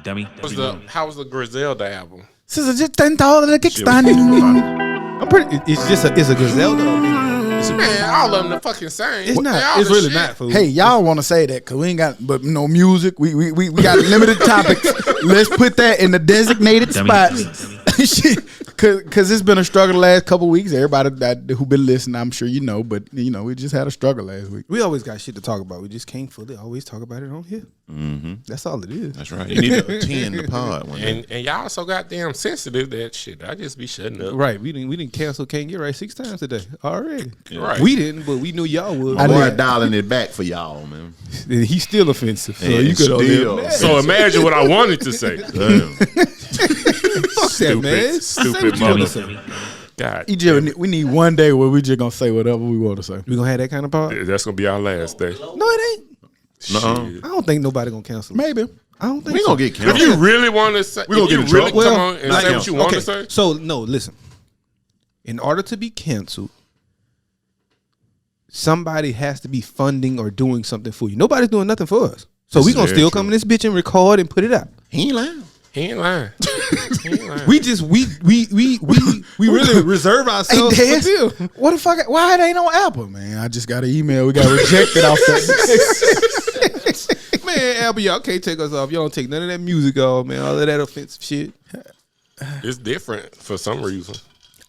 dummy. How was the Griselda album? This is just $10 the kickstand. I'm pretty. It's a Griselda. Man, all of them the fucking same. It's not. It's really not. Fool. Hey, y'all want to say that because we ain't got but no music. We got limited topics. Let's put that in the designated spots. Because it's been a struggle the last couple of weeks. Everybody who been listening, I'm sure you know. But, we just had a struggle last week. We always got shit to talk about. We just can't fully always talk about it on here. Mm-hmm. That's all it is. That's right. You need to attend the pod one day. And y'all so goddamn sensitive that shit. I just be shutting up. Right. We didn't cancel Can't Get Right 6 times today already. Yeah. Right. We didn't, but we knew y'all would. I'm dialing it back for y'all, man. He's still offensive. So Yeah, you could So imagine what I wanted to say. Fuck that, man. Stupid motherfucker. God. We need one day where we just going to say whatever we want to say. We going to have that kind of pod? That's going to be our last day. No, it ain't. I don't think nobody going to cancel. Maybe. I don't think we gonna get canceled. If you really want to say, we gonna get in trouble. Come on and say what you want to say. So no, listen. In order to be canceled, somebody has to be funding or doing something for you. Nobody's doing nothing for us. So we gonna still come in this bitch and record and put it out. He ain't lying. He ain't lying. We really reserve ourselves for you. What the fuck? Why it ain't on Apple, man? I just got an email. We got rejected off that. Man, Apple, y'all can't take us off. Y'all don't take none of that music off, man. All of that offensive shit. It's different for some reason.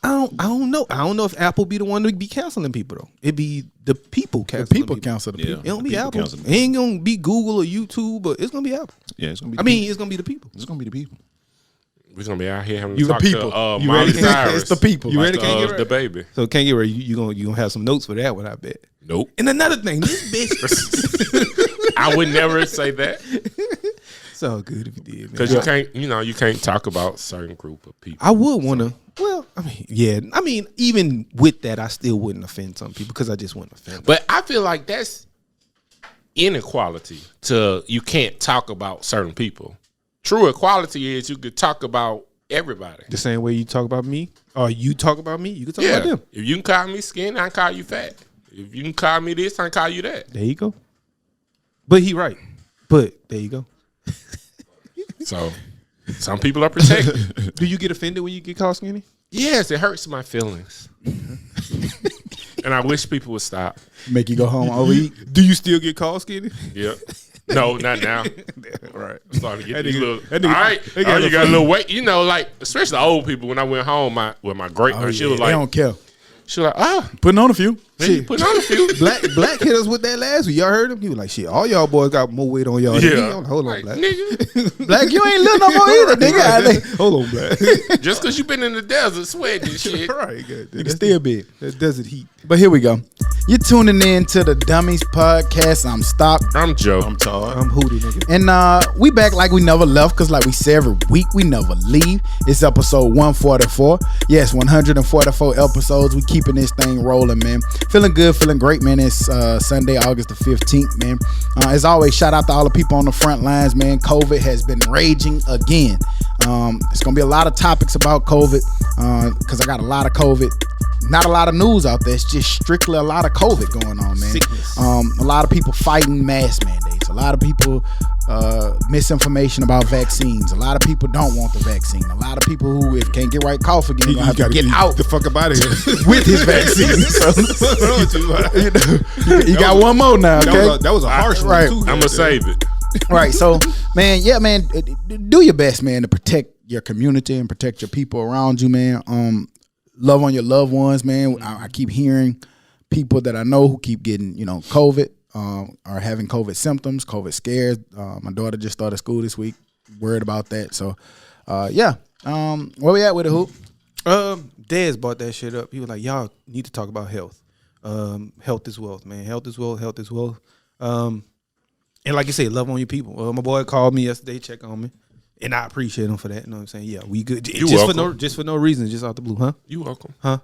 I don't know. I don't know if Apple be the one to be canceling people though. It be the people canceling. The people cancel the people. It don't be Apple. It ain't gonna be Google or YouTube, but it's gonna be Apple. Yeah, it's gonna be. It's gonna be the people. It's gonna be the people. We're gonna be out here having You to the talk people. to You Miley ready? Cyrus. It's the people. You ready? Can't get right? The baby. So can't get ready. You gonna have some notes for that one, I bet. Nope. And another thing, this bitch. I would never say that. It's all good if you did, man. Because you can't talk about certain group of people. I would want to. Well, even with that, I still wouldn't offend some people because I just wouldn't offend them. But I feel like that's inequality. You can't talk about certain people. True equality is you could talk about everybody. The same way you talk about me, or you talk about me, you can talk about them. If you can call me skinny, I can call you fat. If you can call me this, I can call you that. There you go. But he right. But there you go. So some people are protected. Do you get offended when you get called skinny? Yes, it hurts my feelings. And I wish people would stop. Make you go home overeat. Do you still get called skinny? Yep. No, not now. Right. I'm starting to get these little. that nigga- All right. that nigga You got a little weight. Like, especially the old people, when I went home with my great aunt, she was they like, don't care. she was like, Putting on a few. shit. Put on a few. Black hit us with that last week. Y'all heard him? He was like, shit, all y'all boys got more weight on y'all. Yeah. Hold on, Like, Black. nigga, Black, you ain't little no more either, nigga. Hold on, Black. just because you been in the desert sweating and shit. Right, good. Nigga still big. That desert heat. But here we go. You're tuning in to the Dummies Podcast. I'm Stock. I'm Joe. I'm Todd. I'm Hootie, nigga. And we back like we never left, because like we say every week, we never leave. It's episode 144. Yes, 144 episodes. We keeping this thing rolling, man. Feeling good, feeling great, man. It's Sunday, August the 15th, man. As always, shout out to all the people on the front lines, man. COVID has been raging again. It's going to be a lot of topics about COVID, because I got a lot of COVID. Not a lot of news out there. It's just strictly a lot of COVID going on, man. Sickness. A lot of people fighting mask mandates. A lot of people misinformation about vaccines. A lot of people don't want the vaccine. A lot of people who, if can't get right cough again, gonna have to get out the fuck up out of here with his vaccine. So, you got one more now. Okay, that was a harsh one, right. too. I'm going to save it. Right. So, man, do your best, man, to protect your community and protect your people around you, man. Love on your loved ones, man. I keep hearing people that I know who keep getting, COVID, are having COVID symptoms, COVID scares. My daughter just started school this week. Worried about that. So, where we at with it, Hoop? Dez brought that shit up. He was like, y'all need to talk about health. Health is wealth, man. Health is wealth. Health is wealth. And like you say, love on your people. My boy called me yesterday, check on me. And I appreciate him for that. You know what I'm saying? Yeah, we good. Just for no reason, just out the blue, huh? You welcome. Huh?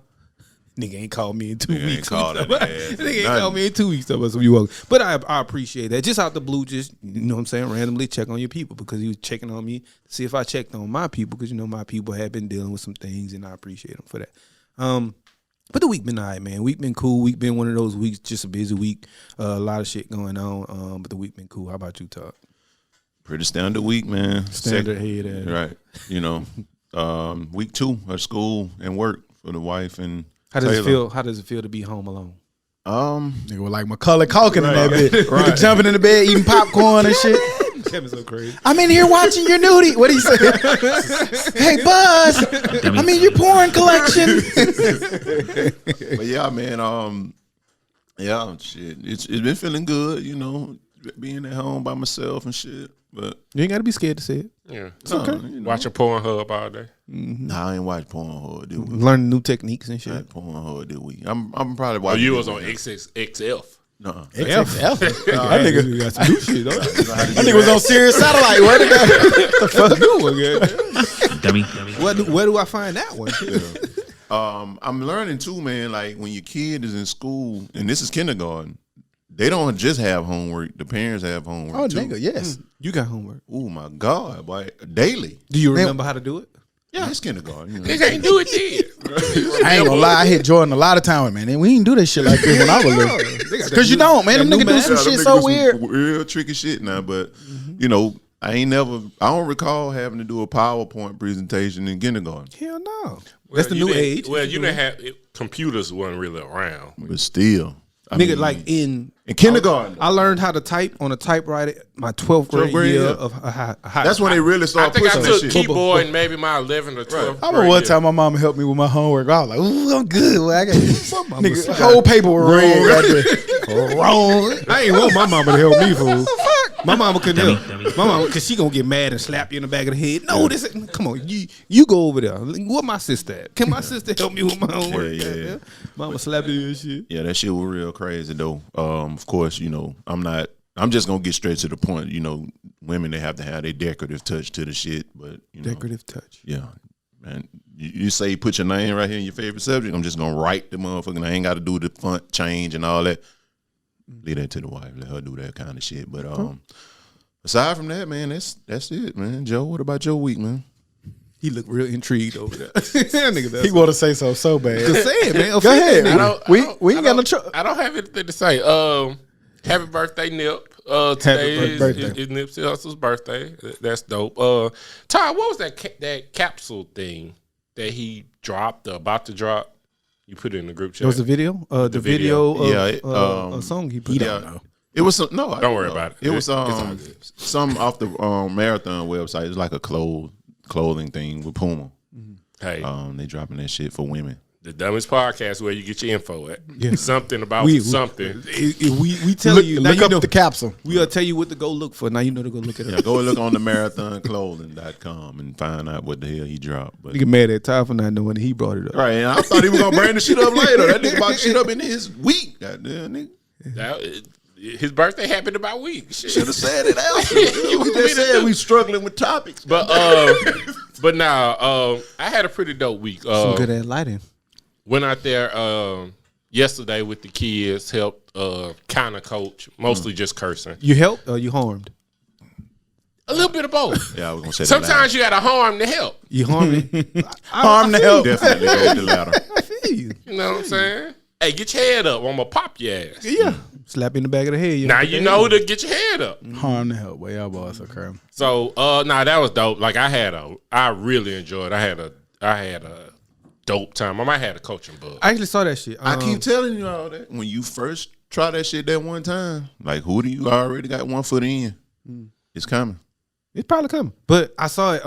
Nigga ain't called me in 2 weeks. Ain't called that Nigga ain't called me in 2 weeks. So you welcome. But I appreciate that. Just out the blue, just, you know what I'm saying, randomly check on your people, because he was checking on me to see if I checked on my people, because, my people have been dealing with some things, and I appreciate him for that. But the week been all right, man. Week been cool. Week been one of those weeks, just a busy week. A lot of shit going on. But the week been cool. How about you, Todd? Pretty standard week, man. Standard head ass. Right. You know, week 2 of school and work for the wife and How does Taylor. it feel? How does it feel to be home alone? Nigga was like Macaulay Culkin in that bit. Right. Nigga jumping in the bed, eating popcorn and shit. Kevin's so crazy. I'm in here watching your nudie. What do you say? Hey, Buzz. I'm in your porn collection. But yeah, man, yeah, shit. It's been feeling good, you know, being at home by myself and shit. But You ain't got to be scared to say it. Yeah. it's okay. You know. Watch a Pornhub all day. Nah, I ain't watch Pornhub this week. Learning new techniques and I shit. ain't Pornhub this week. I'm probably Oh, watching. you was on XXXF. No. That nigga, got some new shit, though. that nigga was on Sirius Satellite. What the fuck? Dummy. Where do I find that one? I'm learning too, man. Like when your kid is in school, and this is kindergarten, they don't just have homework. The parents have homework Oh, too. nigga, yes. You got homework. Oh my God, boy, daily. Do you remember how to do it? Yeah, it's kindergarten. You know. Nigga ain't do it then. I ain't gonna lie, I hit Jordan a lot of time, man. And we didn't do this shit like this when I was little. Because you don't, man. Them niggas do some Yeah, them shit niggas so do some weird. real tricky shit now. But you know, I don't recall having to do a PowerPoint presentation in kindergarten. Hell no. That's the you new didn't- age. Well, you didn't have computers weren't really around. But still, I Nigga, mean, like in kindergarten. I learned how to type on a typewriter my 12th grade, 12th grade, year yeah. of high. That's when they really I started think I pushing that took shit. keyboard in maybe my 11th or 12th I remember one time my mama helped me with my homework. I was like, ooh, I'm good. Well, I got nigga, the whole paper was red right there. Wrong. I ain't want my mama to help me, fool. My mama couldn't Dummy, help. dummy. My mama, because she gonna get mad and slap you in the back of the head. No, this ain't, come on, you go over there. Where my sister at? Can my sister help me with my homework? Yeah. Goddamn. Mama slap you and shit. Yeah, that shit was real crazy though. Of course, you know, I'm just gonna get straight to the point. You know, women, they have to have their decorative touch to the shit, but you know, Decorative touch. yeah, man. You say put your name right here in your favorite subject. I'm just gonna write the motherfucking. I ain't got to do the font change and all that. Leave that to the wife. Let her do that kind of shit. But aside from that, man, that's it, man. Joe, what about your week, man? He looked real intrigued over there. Nigga, He want to say so bad. just say it, man. Go ahead. We ain't got no trouble. I don't have anything to say. Happy birthday, Nip. Today birthday. is Nipsey Hussle's birthday. That's dope. Ty, what was that capsule thing that he dropped, about to drop? You put it in the group chat. There was a video. The video of a song he put Yeah. out. It was some, no. Don't worry about it. It was It's all good. some off the Marathon website. It's like a clothing thing with Puma. Hey, They dropping that shit for women. the Dummies Podcast, where you get your info at. Yeah. Something about We something. We tell you. Now Look you up know, the capsule. we'll tell you what to go look for. Now you know to go look it Yeah, up. go look on the marathonclothing.com and find out what the hell he dropped. But You get mad at Ty for not knowing he brought it up. right, and I thought he was gonna bring the shit up later. That nigga about to shit up in his week. Goddamn, nigga. His birthday happened about week. Shit. Should have said it out. You We want me just to said do- we struggling with topics. But now, I had a pretty dope week. Some good at lighting. Went out there yesterday with the kids, helped kind of coach, mostly just cursing. You helped or you harmed? A little bit of both. Yeah, I was gonna say Sometimes you got to harm to help. You harmed me. Harm to help. definitely go with the latter. I feel you. You know what I'm saying? Hey, get your head up. I'm going to pop your ass. Yeah. Slap you in the back of the head. Now you know to get your head up. Harm to help. Boy, y'all boys are crazy. So, that was dope. Like I really enjoyed. I had a dope time. I might have a coaching bug. I actually saw that shit. I keep telling you all that when you first try that shit that one time, like who do you already got one foot in? It's coming. It's probably coming. But I saw it.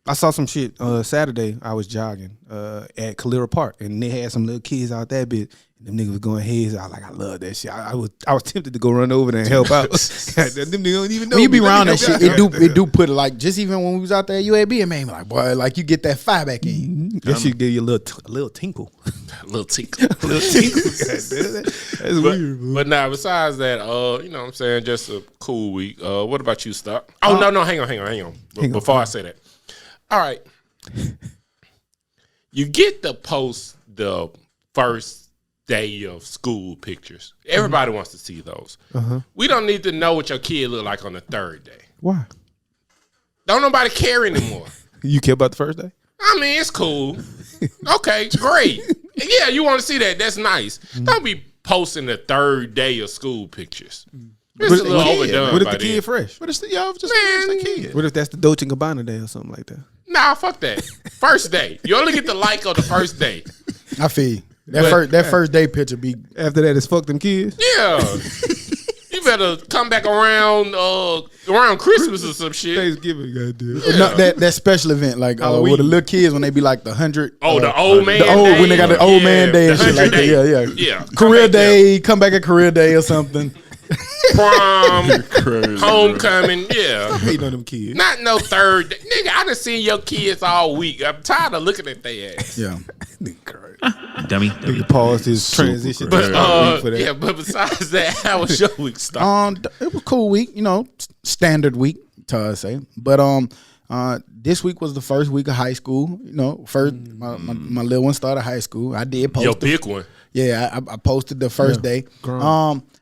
I saw some shit Saturday. I was jogging at Calera Park, and they had some little kids out that bit. And them niggas was going heads. I was like, I love that shit. I was tempted to go run over there and help out. Them niggas don't even know. When you be me. Let around me that help shit, y'all. it do put it like just even when we was out there at UAB, it made me like, boy, like you get that fire back in. That shit give you a little tinkle. Little tinkle. A little tinkle. That's weird. Bro. But now, besides that, you know what I'm saying, just a cool week. What about you, Stock? Oh, no, hang on. Before I say that. All right. You get to post the first day of school pictures. Everybody wants to see those. We don't need to know what your kid look like on the third day. Why? Don't nobody care anymore. You care about the first day? I mean, it's cool. Okay, great. Yeah, you want to see that. That's nice. Don't be posting the third day of school pictures. It's a little overdone. What if by the kid then. fresh? But it's y'all just the kid. What if that's the Dolce & Gabbana day or something like that? Nah, fuck that. First day. You only get the like on the first day. I feel you. That first day picture be After that, it's fuck them kids. Yeah. You better come back around Christmas or some shit. Thanksgiving, goddamn. no, that special event like with the little kids when they be like the 100. Oh, the old man day. When they got the old man day and shit like that. Yeah. Career day, come back at career day or something. Prom, homecoming, yeah. I hate on them kids. Not no third day. Nigga, I done seen your kids all week. I'm tired of looking at their ass. Yeah. Dummy. Nigga paused his transition. But for that. yeah, but besides that, how was your week start? It was a cool week, standard week, to say. But this week was the first week of high school. First my little one started high school. I did post Your big one. Yeah, I posted the first day.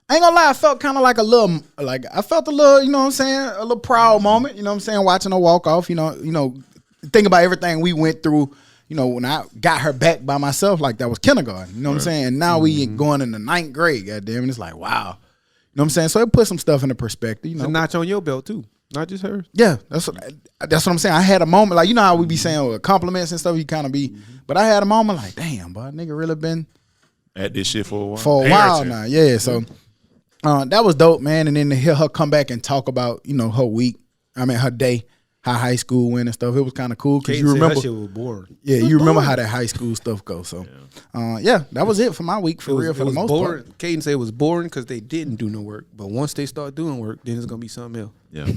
I ain't gonna lie, I felt kind of like a little, I felt a little, you know what I'm saying, a little proud moment, you know what I'm saying, watching her walk off, think about everything we went through, when I got her back by myself, like that was kindergarten, you know what I'm saying, and now we going in the 9th grade, goddamn, and it's like, wow, you know what I'm saying, so it put some stuff into perspective, It's a notch on your belt too, not just hers. Yeah, that's what I'm saying, I had a moment, like, how we be saying with compliments and stuff, you kind of be, but I had a moment like, damn, boy, nigga really been at this shit for a while. For a while now, yeah, so... that was dope, man. And then to hear her come back and talk about, her week, her day, how high school went and stuff. It was kind of cool because you remember that shit was boring. Yeah, you remember how that high school stuff goes. So, that was it for my week for the most part. Caden said it was boring because they didn't do no work, but once they start doing work, then it's gonna be something else. Yeah,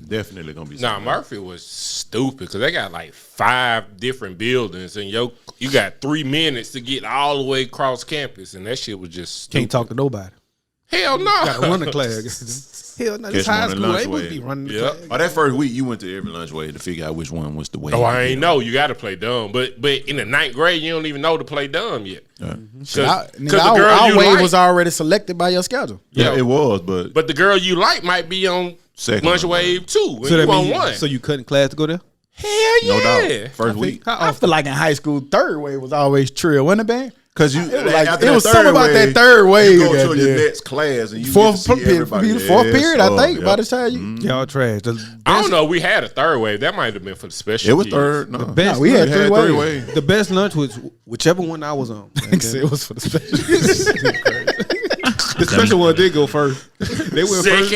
definitely gonna be. Nah, Murphy was stupid because they got like 5 different buildings, and you got 3 minutes to get all the way across campus, and that shit was just stupid. Can't talk to nobody. Hell no. Gotta run the class. Hell no, this high school ain't supposed to be running the class. Oh, that first week you went to every lunch way to figure out which one was the way. Oh, I ain't know. You got to play dumb. But in the 9th grade, you don't even know to play dumb yet. Because our way was already selected by your schedule. Yeah, it was. But the girl you like might be on lunch wave 2. So that means one. So you cut in class to go there? Hell yeah. No doubt. First week. I feel like in high school, 3rd wave was always trill, wasn't it, man? Because it was something about that 3rd wave. You go to your next class and you fourth get to see everybody. The 4th period, I think. By the time you, y'all trash. I don't know. We had a 3rd wave. That might have been for the special. It was kids. 3rd. No. we had 3 waves. The best lunch was whichever one I was on. It was for the special. The special one did go first. They went first.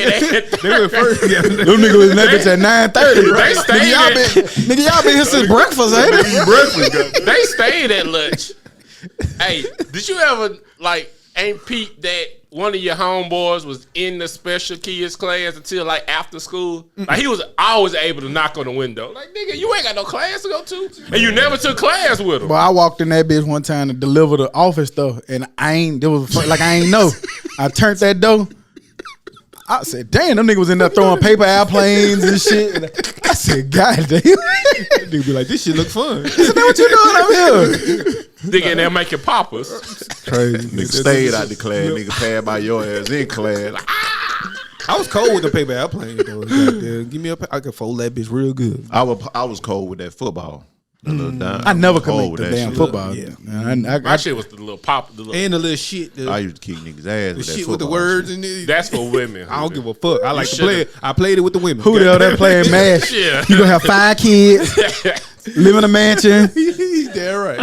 They went first. Yeah. Them niggas was in that bitch at 9:30. They stayed. Y'all been here since breakfast, ain't it? They stayed at lunch. Hey, did you ever ain't peep that one of your homeboys was in the special kids class until after school? Like he was always able to knock on the window. Like, nigga, you ain't got no class to go to, and you never took class with him. Well, I walked in that bitch one time to deliver the office stuff, and I ain't know. I turned that door. I said, damn, them niggas was in there throwing paper airplanes and shit. And I said, God damn. Nigga be like, this shit look fun. I said, what you doing up here? Nigga in there making poppers. Crazy. Nigga stayed out the class. Nigga passed by your ass in class. I was cold with the paper airplane though. Give me I could fold that bitch real good. I was cold with that football. I never could make the damn football. Yeah. My shit was the little pop. And the little shit. I used to kick niggas' ass with that shit football. with the words in it. That's for women. I don't give a fuck. I like to play it. I played it with the women. Who the hell that playing MASH? Yeah. You gonna have 5 kids, live in a mansion, Damn right.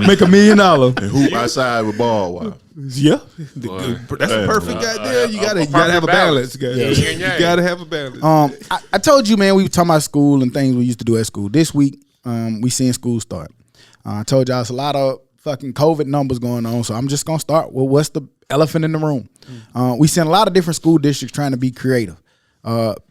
make $1 million. And hoop outside with ball wire. Yeah. That's a perfect goddamn. You gotta have a balance. You gotta have a balance. I told you, man, we were talking about school and things we used to do at school. This week, we seeing school start. I told y'all it's a lot of fucking COVID numbers going on, so I'm just gonna start with what's the elephant in the room. We seen a lot of different school districts trying to be creative.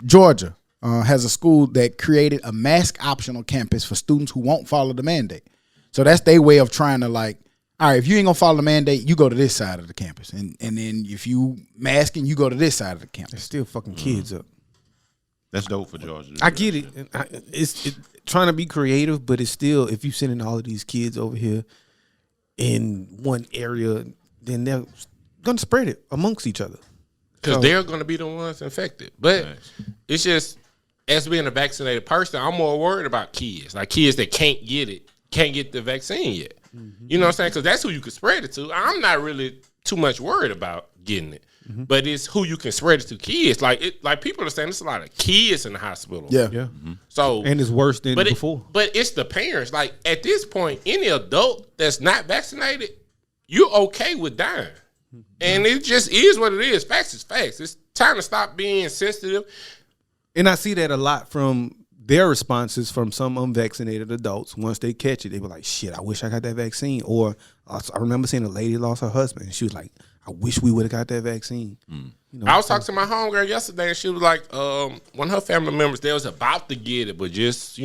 Georgia has a school that created a mask optional campus for students who won't follow the mandate. So that's their way of trying to all right, if you ain't gonna follow the mandate, you go to this side of the campus, and then if you masking, you go to this side of the campus. They're still fucking kids up. That's dope for Georgia. I get it. It's trying to be creative, but it's still, if you sending all of these kids over here in one area, then they're gonna spread it amongst each other. Because they're gonna be the ones infected. But it's just, as being a vaccinated person, I'm more worried about kids. Like kids that can't get the vaccine yet. You know what I'm saying? Because that's who you could spread it to. I'm not really too much worried about getting it. but it's who you can spread it to. Kids, like people are saying, there's a lot of kids in the hospital. Yeah. So And it's worse than but before. but it's the parents. Like at this point, any adult that's not vaccinated, you're okay with dying, and it just is what it is. Facts is facts. It's time to stop being sensitive. And I see that a lot from their responses from some unvaccinated adults. Once they catch it, they were like, shit, I wish I got that vaccine. Or I remember seeing a lady lost her husband, and she was like, I wish we would have got that vaccine. You know, I was talking to my homegirl yesterday, and she was like, one of her family members, they was about to get it, but just,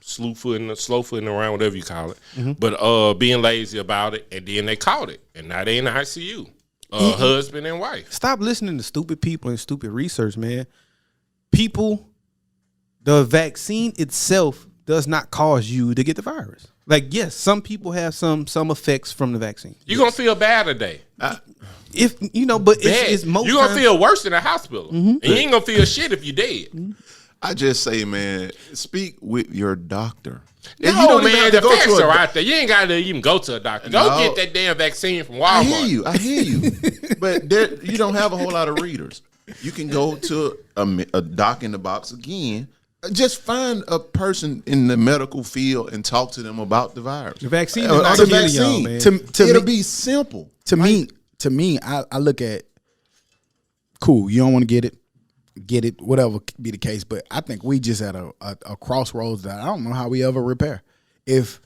slow footing around, whatever you call it. But being lazy about it, and then they caught it, and now they in the ICU. Husband and wife. Stop listening to stupid people and stupid research, man. The vaccine itself does not cause you to get the virus. Like, yes, some people have some effects from the vaccine. You're going to feel bad today. But it's most you're going to times- feel worse in the hospital. And you ain't going to feel shit if you dead. I just say, man, speak with your doctor. No, And you don't even man, have the to go facts to a are out there. You ain't got to even go to a doctor. Go No. get that damn vaccine from Walmart. I hear you. But you don't have a whole lot of readers. You can go to a doc in the box again. Just find a person in the medical field and talk to them about the virus. The vaccine is Or not the killing y'all, man. It'll be simple. To me, I look at cool. You don't want to get it, whatever be the case. But I think we just at a crossroads that I don't know how we ever repair. If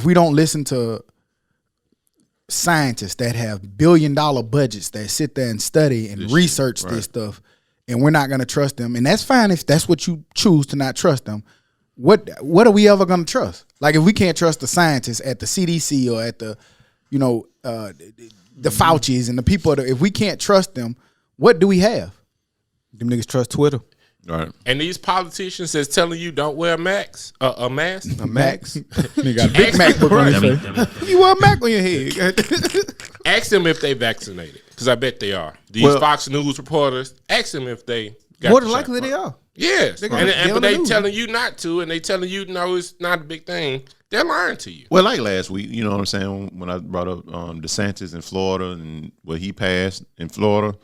we don't listen to scientists that have $1 billion budgets that sit there and study and research this stuff, and we're not going to trust them, and that's fine if that's what you choose to not trust them. What are we ever going to trust? Like if we can't trust the scientists at the CDC or at the, the Faucis and the people, if we can't trust them, what do we have? Them niggas trust Twitter. All right. And these politicians that's telling you don't wear a mask. A max. Nigga got a big MacBook on his face. You wear a Mac on your head. Ask them if they vaccinated, because I bet they are. These Well- Fox News reporters, ask them if they got More the than shot. likely they are. Yes. They gonna get But on the they news. telling you not to, and they telling you, no, it's not a big thing. They're lying to you. Well, like last week, you know what I'm saying, when I brought up DeSantis in Florida and what he passed in Florida,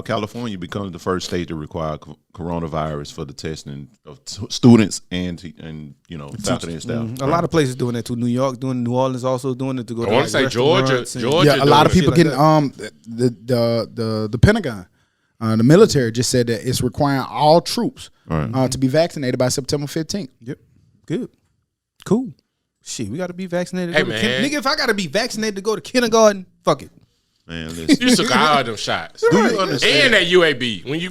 California becomes the first state to require coronavirus for the testing of students and faculty and staff. A lot of places doing that too. New York doing, New Orleans also doing it to go. I to want to say Georgia. restaurants and- Georgia. Yeah, a lot of doing people shit getting the Pentagon, the military just said that it's requiring all troops to be vaccinated by September 15th. Yep. Good. Cool. Shit, we got to be vaccinated. Hey, to go to man. nigga, if I got to be vaccinated to go to kindergarten, fuck it. Man, You listen. took all them shots. Do you understand? And that UAB. When you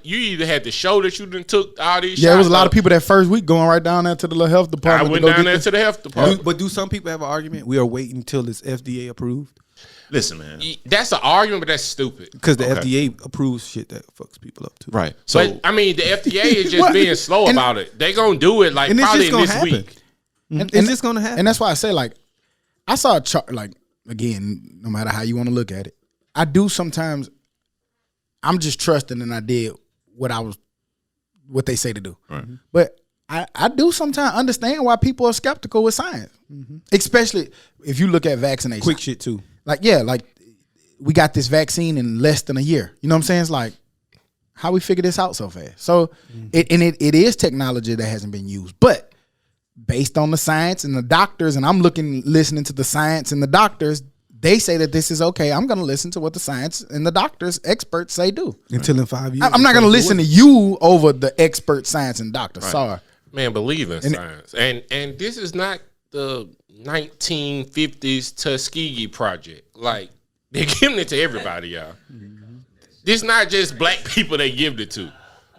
you either had to show that you done took all these shots. Yeah, it was a lot of people that first week going right down there to the little health I department. went to go down get there the- to the health department. But do some people have an argument? We are waiting until it's FDA approved Listen, man. That's an argument, but that's stupid. because the Okay. FDA approves shit that fucks people up too. Right. So But I mean, the FDA is just What? being slow And- about it. They gonna do it like And it's probably just in gonna this happen. week. And it's going to happen. And that's why I say, like, I saw a chart, like, again, no matter how you want to look at it, I do sometimes, I'm just trusting and I did what they say to do. Right. But I do sometimes understand why people are skeptical with science, especially if you look at vaccination. Quick shit too. Like, yeah, like we got this vaccine in less than a year. You know what I'm saying? It's like, how we figure this out so fast? So it is technology that hasn't been used, but based on the science and the doctors, and I'm listening to the science and the doctors, they say that this is okay. I'm going to listen to what the science and the doctors, experts say do. Until in 5 years. I'm not going to listen to you over the expert science and doctors. Sorry. Man, believe in science. And this is not the 1950s Tuskegee project. Like, they're giving it to everybody, y'all. This not just black people they give it to.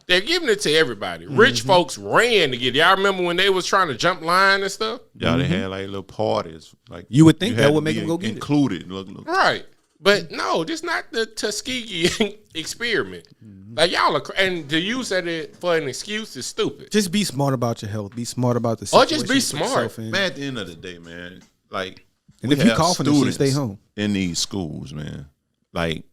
They're giving it to everybody. Rich folks ran to get it. Y'all remember when they was trying to jump line and stuff? y'all they had like little parties. Like You would think had that to would make be them go get it. included. Look. Right. But no, this not the Tuskegee experiment. Like, y'all are, and to use that for an excuse is stupid. Just be smart about your health. Be smart about the Or situation. just be you put smart. yourself in. Man, at the end of the day, man, like And we if you have coughing and shit, students stay home. in these schools, man. Like,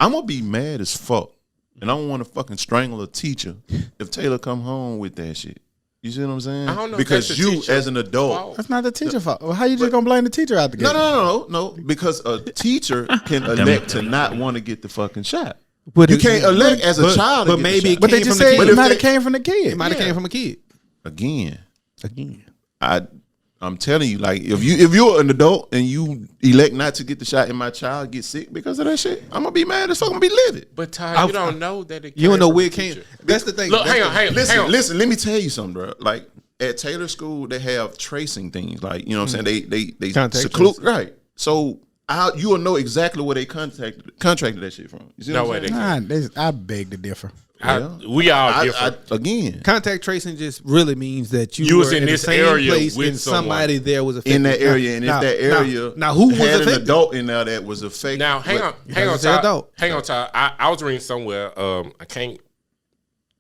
I'm gonna be mad as fuck. And I don't want to fucking strangle a teacher if Taylor come home with that shit. You see what I'm saying? I don't know because if that's the you, teacher as an adult, fault. That's not the teacher's fault. Well, how you just gonna blame the teacher out the game? no. Because a teacher can elect to not want to get the fucking shot. But You can't elect as a child, to but get maybe the it shot. But they came just from the said kid. it might have came from the kid. It might have came from a kid. Again. I'm telling you, like if you're an adult and you elect not to get the shot and my child gets sick because of that shit, I'm gonna be mad as fuck. I'm gonna be livid. But Ty, you don't know that it. You don't know from where the it came. teacher. That's the thing. Look, That's hang on. Listen. Let me tell you something, bro. Like at Taylor School, they have tracing things. Like you know what I'm saying. They Contact seclude tracing. right. So you will know exactly where they contracted that shit from. You see No what way I'm saying? I beg to differ. We all different. Again, Contact tracing just really means that you was were in the this same area place with and somebody there was affected. in that area, and if that area now who was had affected? an adult in there that was affected. Now, hang on, say adult. Ty. Hang on, Ty. I was reading somewhere. I can't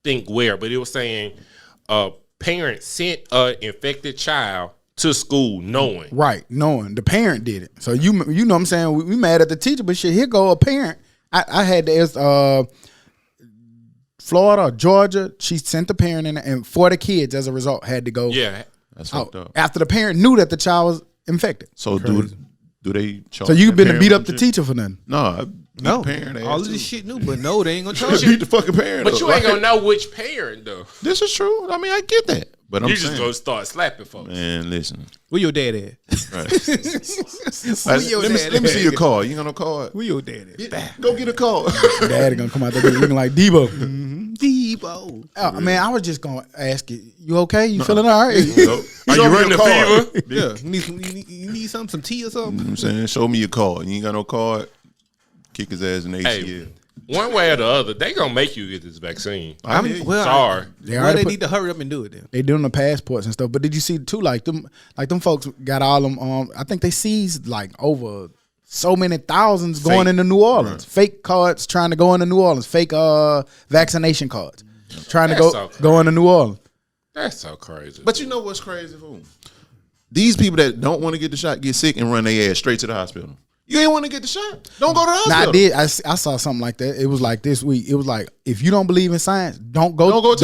think where, but it was saying a parent sent an infected child to school knowing. Right, knowing the parent did it. So you know what I'm saying? We mad at the teacher, but shit, here go a parent. I had this Florida or Georgia. She sent the parent in, and 40 kids as a result had to go. Yeah. That's out fucked up. after the parent knew that the child was infected. So do they charge? So you that been to parent beat for up the shit? teacher for nothing. No, No, parent all of this shit new, but no, they ain't gonna charge Beat you. the fucking parent. But up, you ain't right? gonna know which parent though. This is true. I mean, I get that, but I'm You saying, just gonna start slapping folks. man, listen. Where your dad at? Right. Where your let dad me see your at? card. You got no card? Where your dad at? Go get a card. Daddy gonna come out there looking like Debo. Debo. Oh, man, I was just gonna ask you okay? You feeling all right? Nope. Are Show you me running your the card. fever? Yeah, you need some tea or something. You know what I'm saying, show me your card. You ain't got no card. Kick his ass in the ACL. Hey, one way or the other, they gonna make you get this vaccine. I hear you. Sorry. already They put- need to hurry up and do it then. They doing the passports and stuff. But did you see too? Like them folks got all them. I think they seized like over so many thousands going Fake. into New Orleans. Fake cards trying to go into New Orleans. Fake vaccination cards trying to That's go so go into New Orleans. That's so crazy. But you know what's crazy, fool? These people that don't want to get the shot get sick and run their ass straight to the hospital. You ain't want to get the shot? Don't go to the Now hospital. I did. I saw something like that. It was like this week. It was like if you don't believe in science, don't go to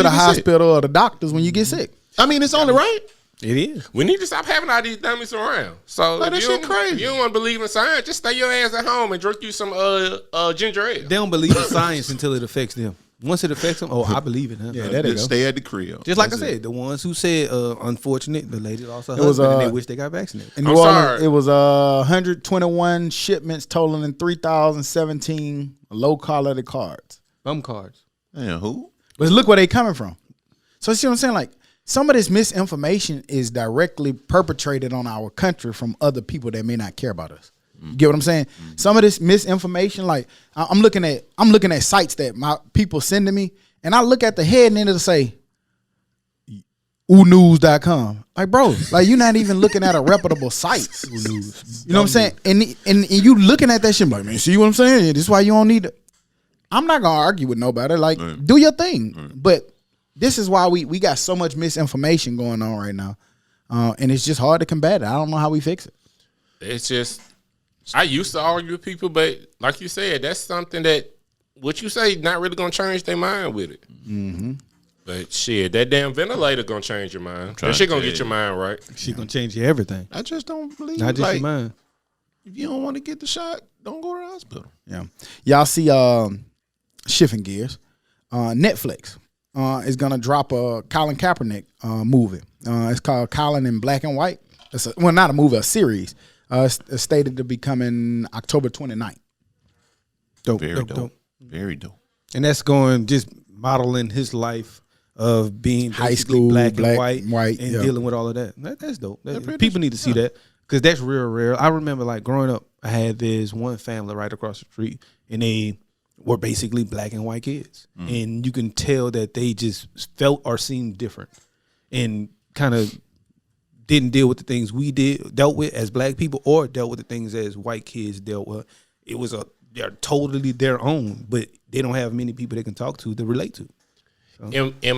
the hospital or the doctors when you get sick. I mean, it's only right. It is. we need to stop having all these dummies around. So Like, if that shit crazy. you don't want to believe in science, just stay your ass at home and drink you some ginger ale. They don't believe in science until it affects them. Once it affects them, I believe it. Huh? Yeah, there they Just go. stay at the crib. Just like That's I said, the ones who said, unfortunate, the lady lost her It was, husband and they wish they got vaccinated. In I'm New Orleans, sorry. it was 121 shipments totaling 3,017 low quality cards. Bum cards. Man, who? But look where they coming from. So see what I'm saying? Like some of this misinformation is directly perpetrated on our country from other people that may not care about us. You get what I'm saying? Some of this misinformation, like I'm looking at sites that my people send to me, and I look at the head and it'll say oonews.com. Like, bro, like you're not even looking at a reputable site. You know what I'm saying? And you looking at that shit, like, man, see what I'm saying? This is why you don't need it. I'm not gonna argue with nobody. Like, do your thing. But this is why we got so much misinformation going on right now. And it's just hard to combat it. I don't know how we fix it. It's just, I used to argue with people, but like you said, that's something that what you say not really gonna change their mind with it. Mm-hmm. But shit, that damn ventilator gonna change your mind. That shit gonna get your mind right. She gonna change you everything. I just don't believe Not just like, your mind. if you don't want to get the shot, don't go to the hospital. Yeah. Y'all see shifting gears. Netflix is gonna drop a Colin Kaepernick movie. It's called Colin in Black and White. It's not a movie, a series. It's stated to be coming October 29th. Dope, Very dope, dope. dope. Very dope. And that's going just modeling his life of being High basically school, black black, and white, and yeah. dealing with all of that. That's dope. pretty People need to see that because that's real rare. I remember like growing up, I had this one family right across the street, and they were basically black and white kids, and you can tell that they just felt or seemed different, and kind of didn't deal with the things we dealt with as black people, or dealt with the things as white kids dealt with. It was they're totally their own, but they don't have many people they can talk to relate to. In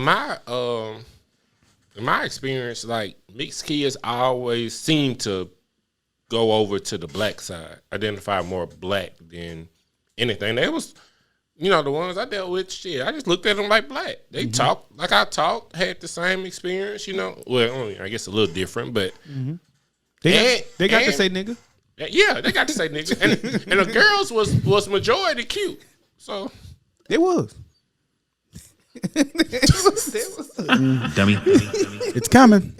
my experience, like mixed kids always seem to go over to the black side, identify more black than anything. There was you know, the ones I dealt with, shit, I just looked at them like black. They talk like I talk, had the same experience, you know. Well, I guess a little different, but They got to say nigga. Yeah, they got to say nigga. And the girls was majority cute. So It was. Dummy. It's coming.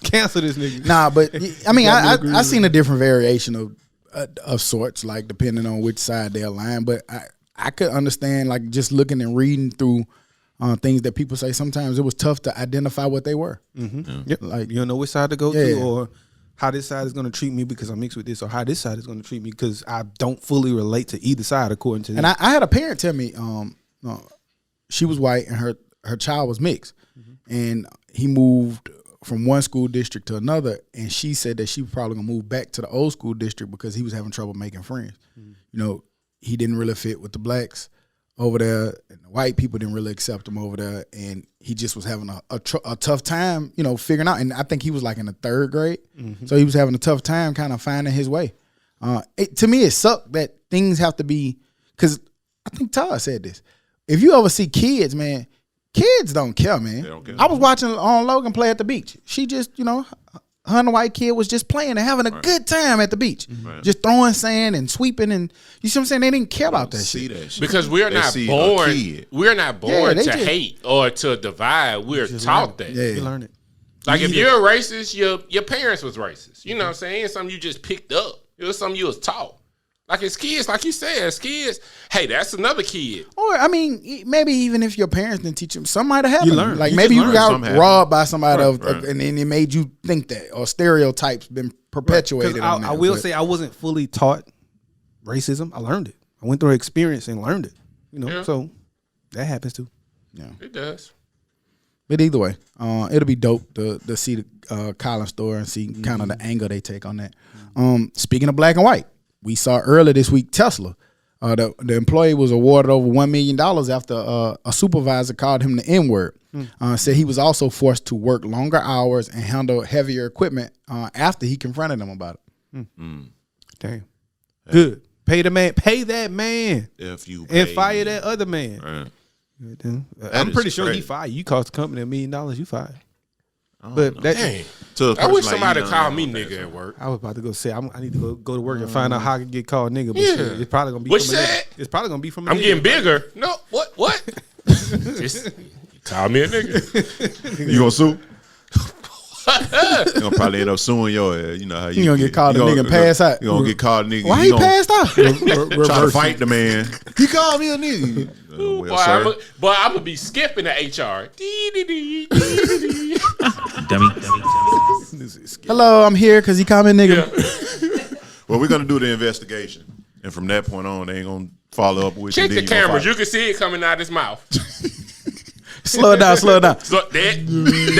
Cancel this nigga. Nah, but I mean, I seen a different variation of sorts, like depending on which side they're aligned. But I could understand, like, just looking and reading through things that people say. Sometimes it was tough to identify what they were. Yep. Like, you don't know which side to go to, or how this side is going to treat me because I mix with this, or how this side is going to treat me because I don't fully relate to either side according to them. And I had a parent tell me, she was white and her child was mixed, and he moved from one school district to another, and she said that she was probably gonna move back to the old school district because he was having trouble making friends. You know, he didn't really fit with the blacks over there, and the white people didn't really accept him over there, and he just was having a tough time, you know, figuring out. And I think he was like in the 3rd grade, so he was having a tough time kind of finding his way. To me, it sucked that things have to be, because I think Todd said this. If you ever see kids, man, kids don't care, man. They don't care. I was watching Logan play at the beach. She just, you know, her and the white kid was just playing and having a good time at the beach. Just throwing sand and sweeping, and you see what I'm saying? They didn't care about that shit. because we're not born to hate or to divide. We're taught that. Yeah. You learn it. Like if you're a racist, your parents was racist. You know what I'm saying? It's something you just picked up. It was something you was taught. Like as kids, like you said, as kids, hey, that's another kid. Or, I mean, maybe even if your parents didn't teach them, some might have happened. You learn. Like You maybe just you learn. got robbed by somebody, and then it made you think that, or stereotypes been perpetuated. On that, I will say I wasn't fully taught racism. I learned it. I went through an experience and learned it. You know, so that happens too. Yeah. It does. But either way, it'll be dope to see the Collins store and see kind of the angle they take on that. Speaking of black and white, we saw earlier this week Tesla. The employee was awarded over $1 million after a supervisor called him the N-word. Said he was also forced to work longer hours and handle heavier equipment after he confronted them about it. Damn. Good. Pay the man. Pay that man. If you And fire that other man. Right. I'm is pretty sure he crazy. fired. You cost the company $1 million, you fired. But that, Dang. To a I person wish like somebody you, called I me don't know nigga that. at work. I was about to go say I need to go to work and find out how I can get called nigga. But Yeah. shit, it's probably gonna be. What from you a nigga. said? It's probably gonna be from. A I'm nigga. getting bigger. No, what? Just call me a nigga. You gonna sue? You gonna probably end up suing your ass. You know how you gonna get called a nigga and pass out. You gonna get called a nigga. Why you he gonna passed out? try to fight the man. He called me a nigga. Well, sir. I'm gonna be skipping the HR. Dummy. Hello, I'm here because he called me a nigga. Yeah. Well, we're gonna do the investigation, and from that point on, they ain't gonna follow up with. Check you, the then you gonna cameras. fight. You can see it coming out his mouth. Slow it down. So that's the G.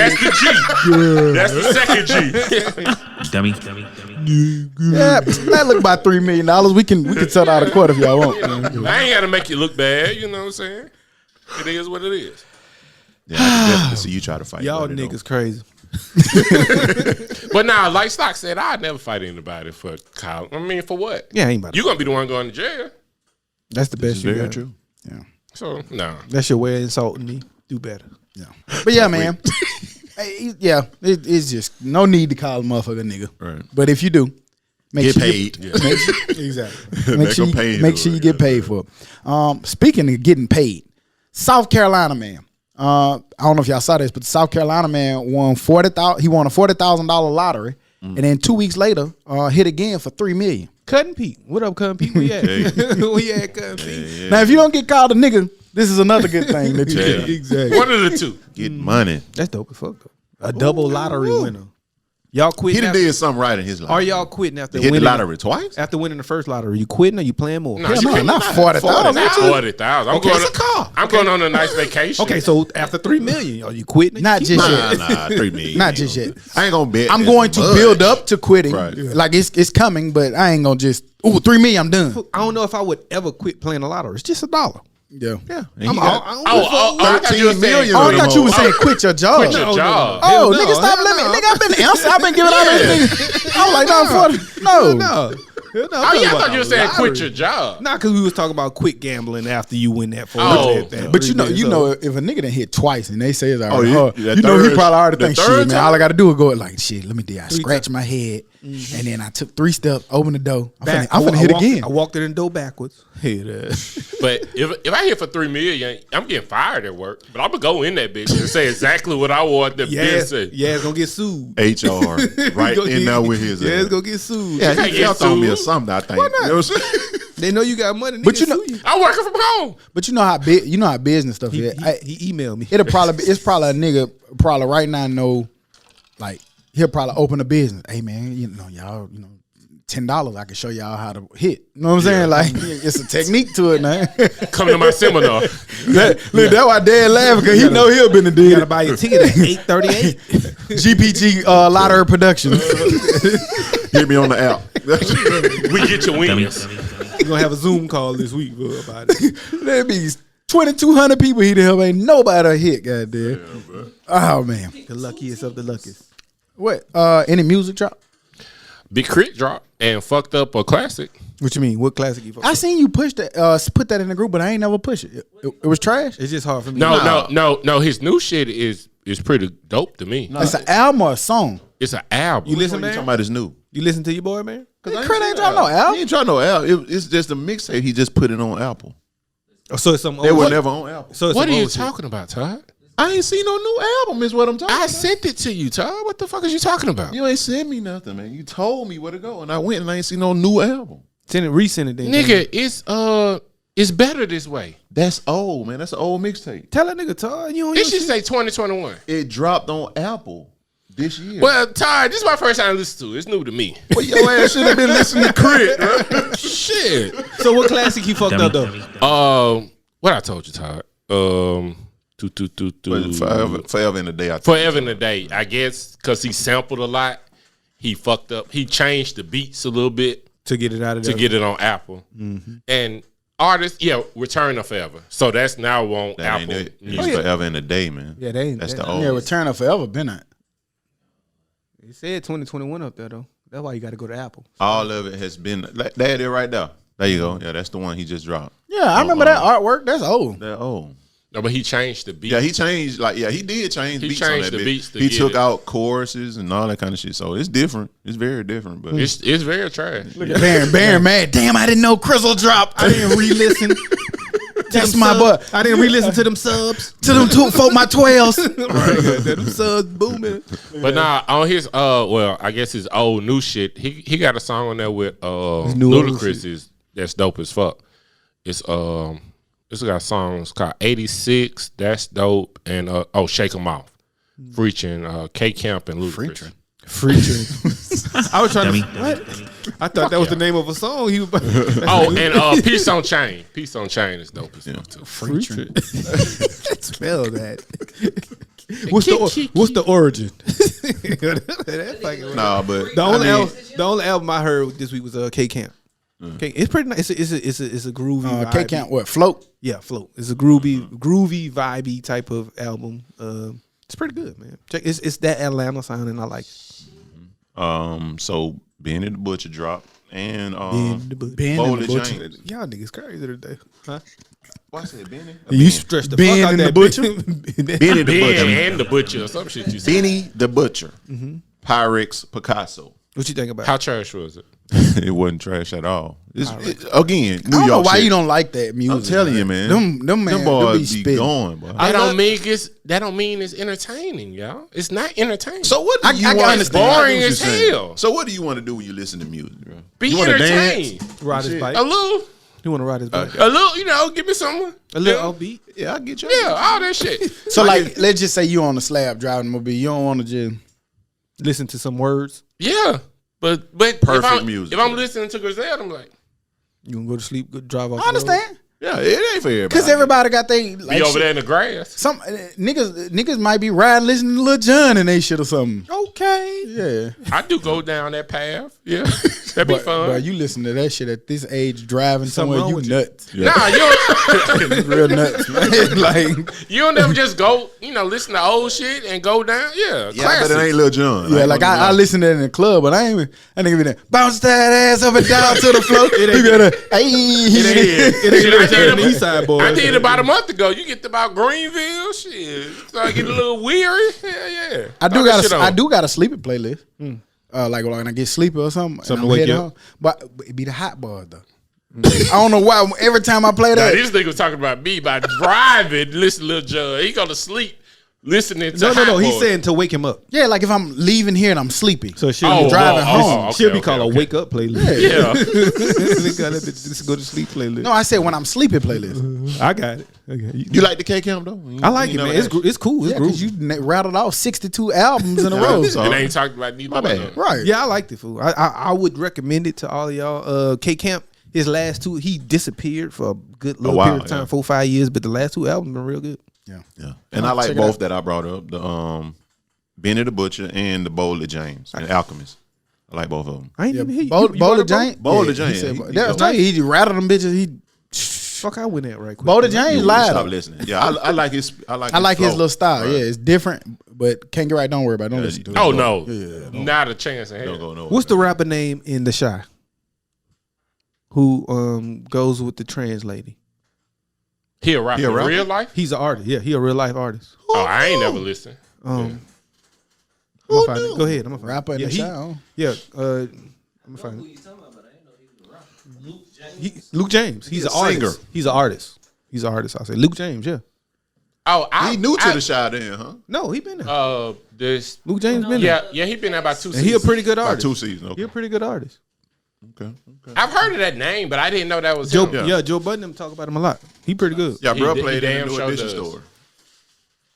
That's the second G. Dummy. Yeah, that look about $3 million. We can settle out of court if y'all want. I ain't gotta make you look bad. You know what I'm saying? It is what it is. Yeah, I can definitely see you try to fight. Y'all buddy, niggas crazy. But now, like Stock said, I'd never fight anybody for college. I mean, for what? Yeah, ain't about You gonna be the one going to jail. That's the This best is you very got. true. Yeah. So no. That's your way of insulting me. Do better. Yeah. But yeah, man. It's just no need to call a motherfucker nigga. Right. But if you do, Get paid. exactly. Make them pay Make for sure it, you get paid for it. Speaking of getting paid, South Carolina man. I don't know if y'all saw this, but the South Carolina man won $40,000. He won a $40,000 lottery, and then 2 weeks later, hit again for $3 million. Cutting Pete. What up, Cutting Pete? We at? We at Cutting Pete. Yeah. Now, if you don't get called a nigga, this is another good thing that you get. Exactly. One of the two. Get money. That's dope as fuck though. A double lottery winner. Y'all quit. He done did something right in his life. Are y'all quitting after Hit the winning lottery twice? After winning the first lottery, you quitting or you playing more? No, Hell she no, can't. not 40,000. Not 40,000. Okay, it's a car. I'm going on a nice vacation. Okay, so after $3 million, are you quitting? Not just yet. Nah, 3 million. Not just yet. I ain't gonna bet. I'm as going to much. build up to quitting. Right. Like it's coming, but I ain't gonna just $3 million. I'm done. I don't know if I would ever quit playing the lottery. It's just $1. Yeah. Yeah, And he I'm got- all, I thought you were 13 saying million. Oh, I thought you were saying quit your job. Quit your job. Oh, Hell no, nigga, stop hell letting me. no. Nigga, I've been answering. I've been giving out this nigga. I was like, no, 40. No. No, Oh yeah, I thought you were saying quit your job. Not because we was talking about quit gambling after you win that for. But you know, if a nigga done hit twice and they say it's already yeah, you know he probably already the think third shit, man. time? All I got to do is go like shit. Let me do. I scratch my head, and then I took 3 steps, open the door. I'm finna hit again. I walked in the door backwards. But if I hit for $3 million, I'm getting fired at work. But I'm gonna go in that bitch and say exactly what I want the bitch say. Yeah, it's gonna get sued. HR right in there with his. Yeah, it's gonna get sued. Yeah, can't he get felt on me or sued. something. I think. Why not? You know what I'm saying? They know you got money. But you know, I'm working from home. but you know how business stuff is. He emailed me. It's probably a nigga probably right now know, like he'll probably open a business. Hey man, y'all, $10. I can show y'all how to hit. You know what I'm saying? Like it's a technique to it, man. Come to my seminar. That's why Dad laughing because he know he'll been the You dude. gotta buy your ticket at $8.38. GPG Lottery Productions. Hit me on the app. We get your wings. We're gonna have a Zoom call this week about it. There be 2,200 people he help. Ain't nobody hit. Goddamn. Oh man. The luckiest of the luckiest. What? Any music drop? Big Crit drop and fucked up a classic. What you mean? What classic you? I seen you push that. Put that in the group, but I ain't never push it. It was trash. It's just hard for me. No. His new shit is pretty dope to me. It's an album or a song. It's an album. You listen, You man? talking about his new? You listen to your boy, man? Crit ain't dropped no album. He ain't trying no album. It's just a mixtape. He just put it on Apple. Oh, so it's some. They were never on Apple. So it's What some are you old shit. talking about, Todd? I ain't seen no new album. Is what I'm talking I about. sent it to you, Todd. What the fuck is you talking about? You ain't sent me nothing, man. You told me where to go, and I went and I ain't seen no new album. Send it, resend it, then. Nigga, it's better this way. That's old, man. That's an old mixtape. Tell that nigga Todd. You don't. It should say 2021. It dropped on Apple this year. Well, Todd, this is my first time listening to it. It's new to me. Well, your ass should have been listening to Crit, bro. Shit. So what classic he fucked up though? What I told you, Todd. Forever in the day. Forever in the Day. I guess because he sampled a lot, he fucked up. He changed the beats a little bit To get it out of there. to get it on Apple. And artists, Return of Forever. So that's now on That ain't Apple it. It's Music. Forever in the day, man. Yeah, they ain't. That's the that- old. Yeah, Return of Forever been out. He said 2021 up there though. That's why you got to go to Apple. All of it has been. There it is right there. There you go. Yeah, that's the one he just dropped. Yeah, I remember that artwork. That's old. That old. No, but he changed the beat. Yeah, he changed. He did change. He beats changed on that the bit. beats to He get took it. out choruses and all that kind of shit. So it's different. It's very different. But It's very trash. Baron mad. Damn, I didn't know Crystal dropped. I didn't re-listen. That's my butt. I didn't re-listen to them subs. To them my 12s. Them subs booming. But nah, on his I guess his old new shit, he got a song on there with new old Ludacris that's dope as fuck. It's got songs called 86, that's dope, and Shake 'Em Off. Freaching K Camp and Ludacris. I was trying Dummy. to. What? I thought that was the name of a song. He was. And Peace on Chain. Peace on Chain is dope as fuck too. Spell that. What's the origin? That fucking- nah, but The only album I heard this week was K Camp. It's pretty nice. It's a groovy. K Camp, what? Float? Yeah, Float. It's a groovy, vibey type of album. It's pretty good, man. Check. It's that Atlanta sound, and I like it. So Benny the Butcher dropped and Ben Bowler and the Butcher. James. Y'all niggas crazy today, huh? Why I said Benny? You stretched the Ben fuck out and the that Butcher? Benny the Butcher. And the Butcher or some shit you said. Benny the Butcher. Pyrex Picasso. What you think about? How trash was it? It wasn't trash at all. Again, I New don't know York why shit. you don't like that music. I'm telling you, man. Them man, boys be be spitting. going, boy. That don't mean it's entertaining, y'all. It's not entertaining. So what do I you can want? understand. Boring I get what as you're saying. hell. So what do you want to do when you listen to music, bro? Be You wanna entertained. dance? Ride his bike. A little, You want to ride his bike? a little. Give me some. A little upbeat. Yeah, I get you. Yeah, all that shit. So like, let's just say you on the slab driving the mobile. You don't want to just. Listen to some words. Yeah, but Perfect music. If I'm listening to Griselda, I'm like, You gonna go to sleep? Go drive off. I understand. Yeah, it ain't for everybody. Because everybody got they like Be over shit. there in the grass. Some niggas might be riding listening to Lil Jon and they shit or something. Okay. Yeah. I do go down that path. Yeah, that'd be fun. But you listen to that shit at this age, driving somewhere, wrong you with you. nuts. Nah, you Real nuts, man. Like, don't never just go, listen to old shit and go down. Yeah, Yeah, classics. but it ain't Lil Jon. yeah, like I listen to it in the club, but I ain't even there. Bounce that ass up and down to the floor. You gotta, Shit, the East Side Boys. I did about a month ago. You get about Greenville, shit. So I get a little weary. Hell yeah. I Throw that shit on. do got a sleeping playlist. Like when I get sleepy or something, Something and to I'm wake you heading up. home. But it be the hot bars though. I don't know why. Every time I play Now, that, this nigga was talking about me by driving, listen to Lil Jon. He go to sleep listening to No. He's Boys. saying to wake him up. yeah, like if I'm leaving here and I'm sleepy, So she'll Oh, be driving home. okay, she'll be okay, called okay. a wake up playlist. Yeah. They got that bitch, this go to sleep playlist. no, I said when I'm sleepy playlist. I got it. Okay. You like the K Camp though? I like it, man. It's cool. It's Yeah, because groovy. you rattled off 62 albums in a row. So- And I ain't talking about neither My one of bad. them. Right. Yeah, I liked it, fool. I would recommend it to all of y'all. K Camp, his last two, he disappeared for a good little while, period of time, yeah. 4-5 years, but the last two albums been real good. Yeah. Yeah, and I like check it both out. that I brought up: the Benny the Butcher and the Boulder James and Alchemist. I like both of them. I ain't Yeah. even hear you. Bowler You brought up James. Bowler yeah, James, He said, he that was go. telling you, he rattled them bitches. He Fuck, I went that right quick. Bowler James You lied. stop though. listening. Yeah, I like his. I like his flow. little style. Right. Yeah, it's different, but can't get right. Don't worry about it. Don't listen to it. Oh, no. Not a chance in Don't hell. go nowhere. What's the rapper name in The Shy? Who goes with the trans lady? He a rapper He a in rapper? real life? He's an artist. Yeah, he a real life artist. Oh, I ain't never listened. I'm gonna find it. Go ahead. I'm gonna find Rapper in it. the show. Yeah, I'm gonna find it. Luke James. He's an a singer. artist. He's an artist. He's an artist. I'll say Luke James. Yeah. Oh, He new to the shot then, huh? No, he been there. This. Luke James been there. Yeah, he been there about 2 And seasons. he a pretty good About artist. 2 seasons. He Okay. a pretty good artist. Okay. I've heard of that name, but I didn't know that was Joe, him. yeah. Joe Budden them talk about him a lot. He pretty good. Yeah, He bro d- he played in damn the New sure Edition does. store.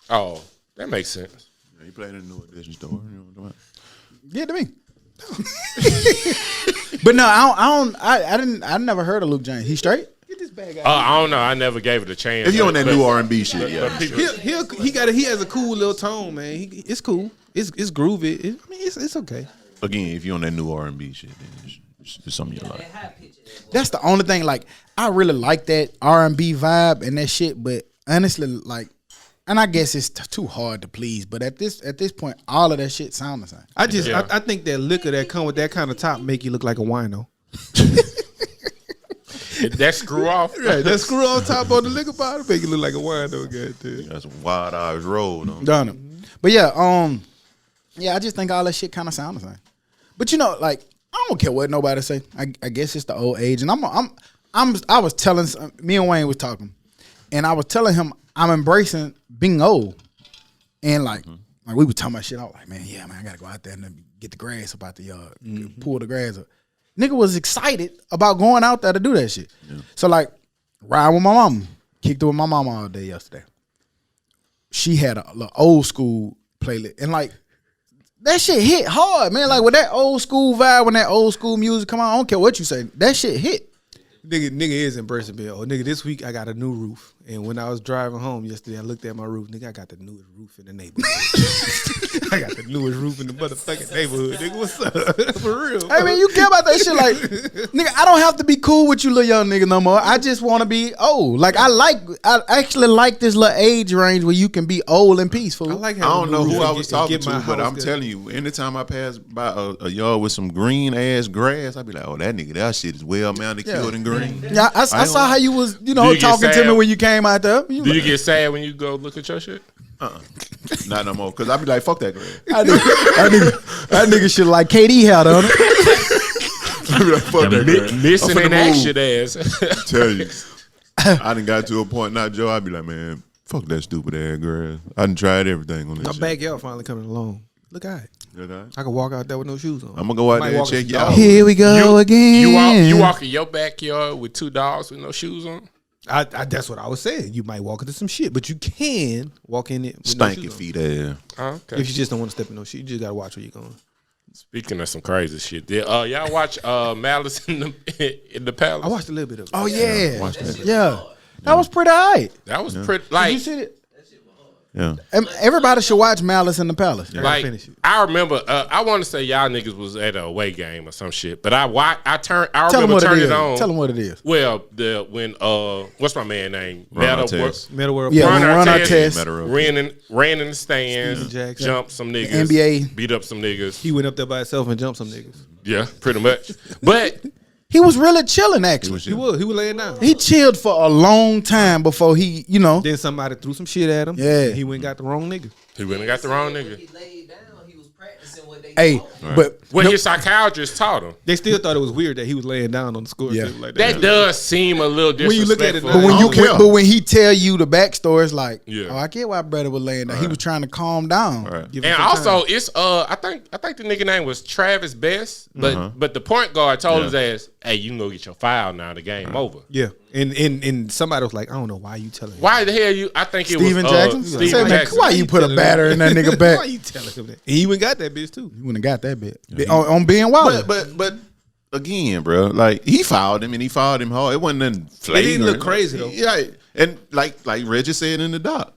Oh, that makes sense. Yeah, he played in the New Edition store. You know what I'm Yeah, to me. But no, I never heard of Luke James. He straight? Get this bag I don't know. I never gave it a chance. If you on that But- new R&B shit, yeah. but people- He has a cool little tone, man. It's cool. It's groovy. It's okay. Again, if you on that new R&B shit, then it's something you like. That's the only thing. Like, I really like that R&B vibe and that shit. But honestly, like, and I guess it's too hard to please. But at this point, all of that shit sound the same. I think that liquor that come with that kind of top make you look like a wino. That screw off. Right, that screw on top on the liquor bottle make you look like a wino. Goddamn. Got some wild eyes rolled on. Done it. But yeah, I just think all that shit kind of sound the same. But you know, like, I don't care what nobody say. I guess it's the old age, and I was telling me and Wayne was talking, and I was telling him I'm embracing being old, and like we were talking about shit. I was like, man, I gotta go out there and get the grass up out the yard, pull the grass up. Nigga was excited about going out there to do that shit. Yeah. So like, ride with my mom, kicked it with my mama all day yesterday. She had a little old school playlist, and like, that shit hit hard, man. Like, with that old school vibe, when that old school music come on, I don't care what you say, that shit hit. Nigga is embracing being old. Nigga, this week I got a new roof. And when I was driving home yesterday, I looked at my roof. Nigga, I got the newest roof in the neighborhood. I got the newest roof in the motherfucking neighborhood. Nigga, what's up? For real. Hey, man, you care about that shit. Like, nigga, I don't have to be cool with you little young nigga no more. I just want to be old. Like, I actually like this little age range where you can be old and peaceful. I like I don't know who I was and talking get my to, but house I'm good. telling you, anytime I pass by a yard with some green ass grass, I be like, oh, that nigga, that shit is well manicured and green. Yeah, I saw how you was, Do you get talking to sad? me when you came out there. Do you get sad when you go look at your shit? Not no more, because I be like, fuck that grass. That nigga should like KD had on it. I be like, fuck that grass. Missing I'm in finna action move. ass. Tell you, I done got to a point now, Joe. I be like, man, fuck that stupid ass grass. I done tried everything on this. My shit. backyard finally coming along. Look at it. Okay. I can walk out there with no shoes on. I'm gonna go out Might there and walk check some y'all. dogs. Here we go again. You walk in your backyard with 2 dogs with no shoes on? I that's what I was saying. You might walk into some shit, but you can walk in it with no Stanky shoes on. feet ass. Oh, okay. If you just don't want to step in no shit, you just gotta watch where you're going. Speaking of some crazy shit, y'all watch Malice in the Palace? I watched a little bit of it. Oh yeah, Watch that. yeah. That was pretty alright. That was pretty. Did Like you see it? Yeah. Everybody should watch Malice in the Palace. Like finish it. I remember, I want to say y'all niggas was at an away game or some shit, but I Tell them remember what it turning is. it on. Tell them what it is. Well, when what's my man name? Ron Meta Artest. Metal World. Yeah, Ron Ron Artest Artest. ran in the stands, Steven Jackson. jumped some niggas, NBA. beat up some niggas. He went up there by himself and jumped some niggas. Yeah, pretty much. But He was really chilling, actually. He was laying down. He chilled for a long time before he, Then somebody threw some shit at him. Yeah. He went and got the wrong nigga. he went and got the wrong nigga. He laid down. He was practicing what they Hey, taught. but What his psychiatrist taught him. They still thought it was weird that he was laying down on the score. Yeah. Table like That does seem a little disrespectful. When you look at it now- But when you Oh, yeah. but when he tell you the backstory, it's like, Yeah. oh, I get why brother was laying down. He was trying to calm down. Right. Give him And some also, time. it's I think the nigga name was Travis Best, but the point guard told his ass, "Hey, you can go get your foul now. The game over." Yeah. And somebody was like, I don't know why you telling him. Why the hell you? I think it Steven was Jackson? I Steven said, man, Jackson. why you put a batter in that nigga back? Why you telling him that? And he even got that bitch too. You wouldn't have got that bit. On being wild. But again, bro, like he fouled him and he fouled him hard. It wasn't nothing flagrant. didn't look crazy, though. Yeah, and like Reggie said in the doc,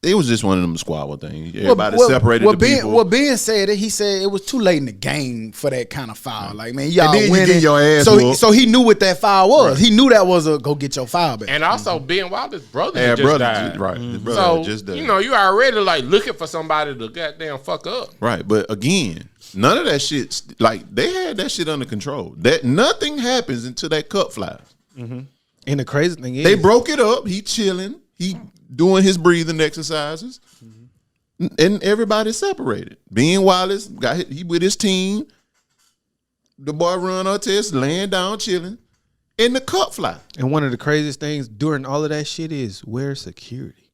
it was just one of them squabble things. Everybody separated the people. What Ben said, he said it was too late in the game for that kind of foul. Like, man, y'all And then you winning. get your ass so, whooped. so he knew what that foul was. He knew that was a go get your foul back. And also, Ben Wilder's brother Yeah, just brother, died. right? His brother So just died. you already like looking for somebody to goddamn fuck up. Right, but again, none of that shit. Like they had that shit under control. That nothing happens until that cup flies. And the crazy thing is, They broke it up. He chilling. He doing his breathing exercises, and everybody separated. Ben Wallace he with his team. The boy Ron Artest laying down chilling, and the cup fly. and one of the craziest things during all of that shit is where's security?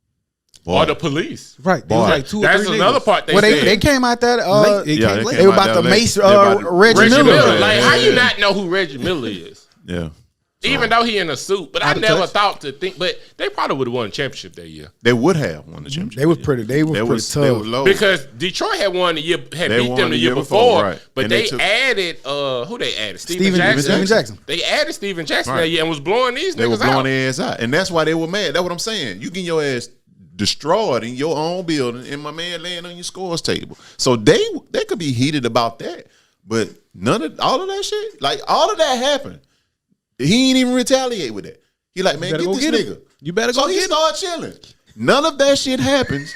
Or the police. Right. There was like 2 or 3 That's another niggas. part they Well, said. they came out that Late. It Yeah, came they late. they were came out about to that mace late. They about to- Reggie Reggie Miller. Miller. Like, how you Yeah. not know who Reggie Miller is? Yeah, Even though he in a suit. But I Out of never touch. thought to think. But they probably would have won a championship that year. they would have won the championship. They was pretty. They was They pretty was tough. low Because Detroit had won the year, had They beat won them the the year year before, before, right. but And they they took- added who they added? Steven Jackson. They added Steven Jackson Right. that year and was blowing these They were niggas blowing out. their ass out, and that's why they were mad. That's what I'm saying. You getting your ass destroyed in your own building, and my man laying on your scores table. So they could be heated about that, but all of that shit, like all of that happened. He ain't even retaliate with that. He like, man, better get go this get him. nigga. You better So go he get him. started chilling. None of that shit happens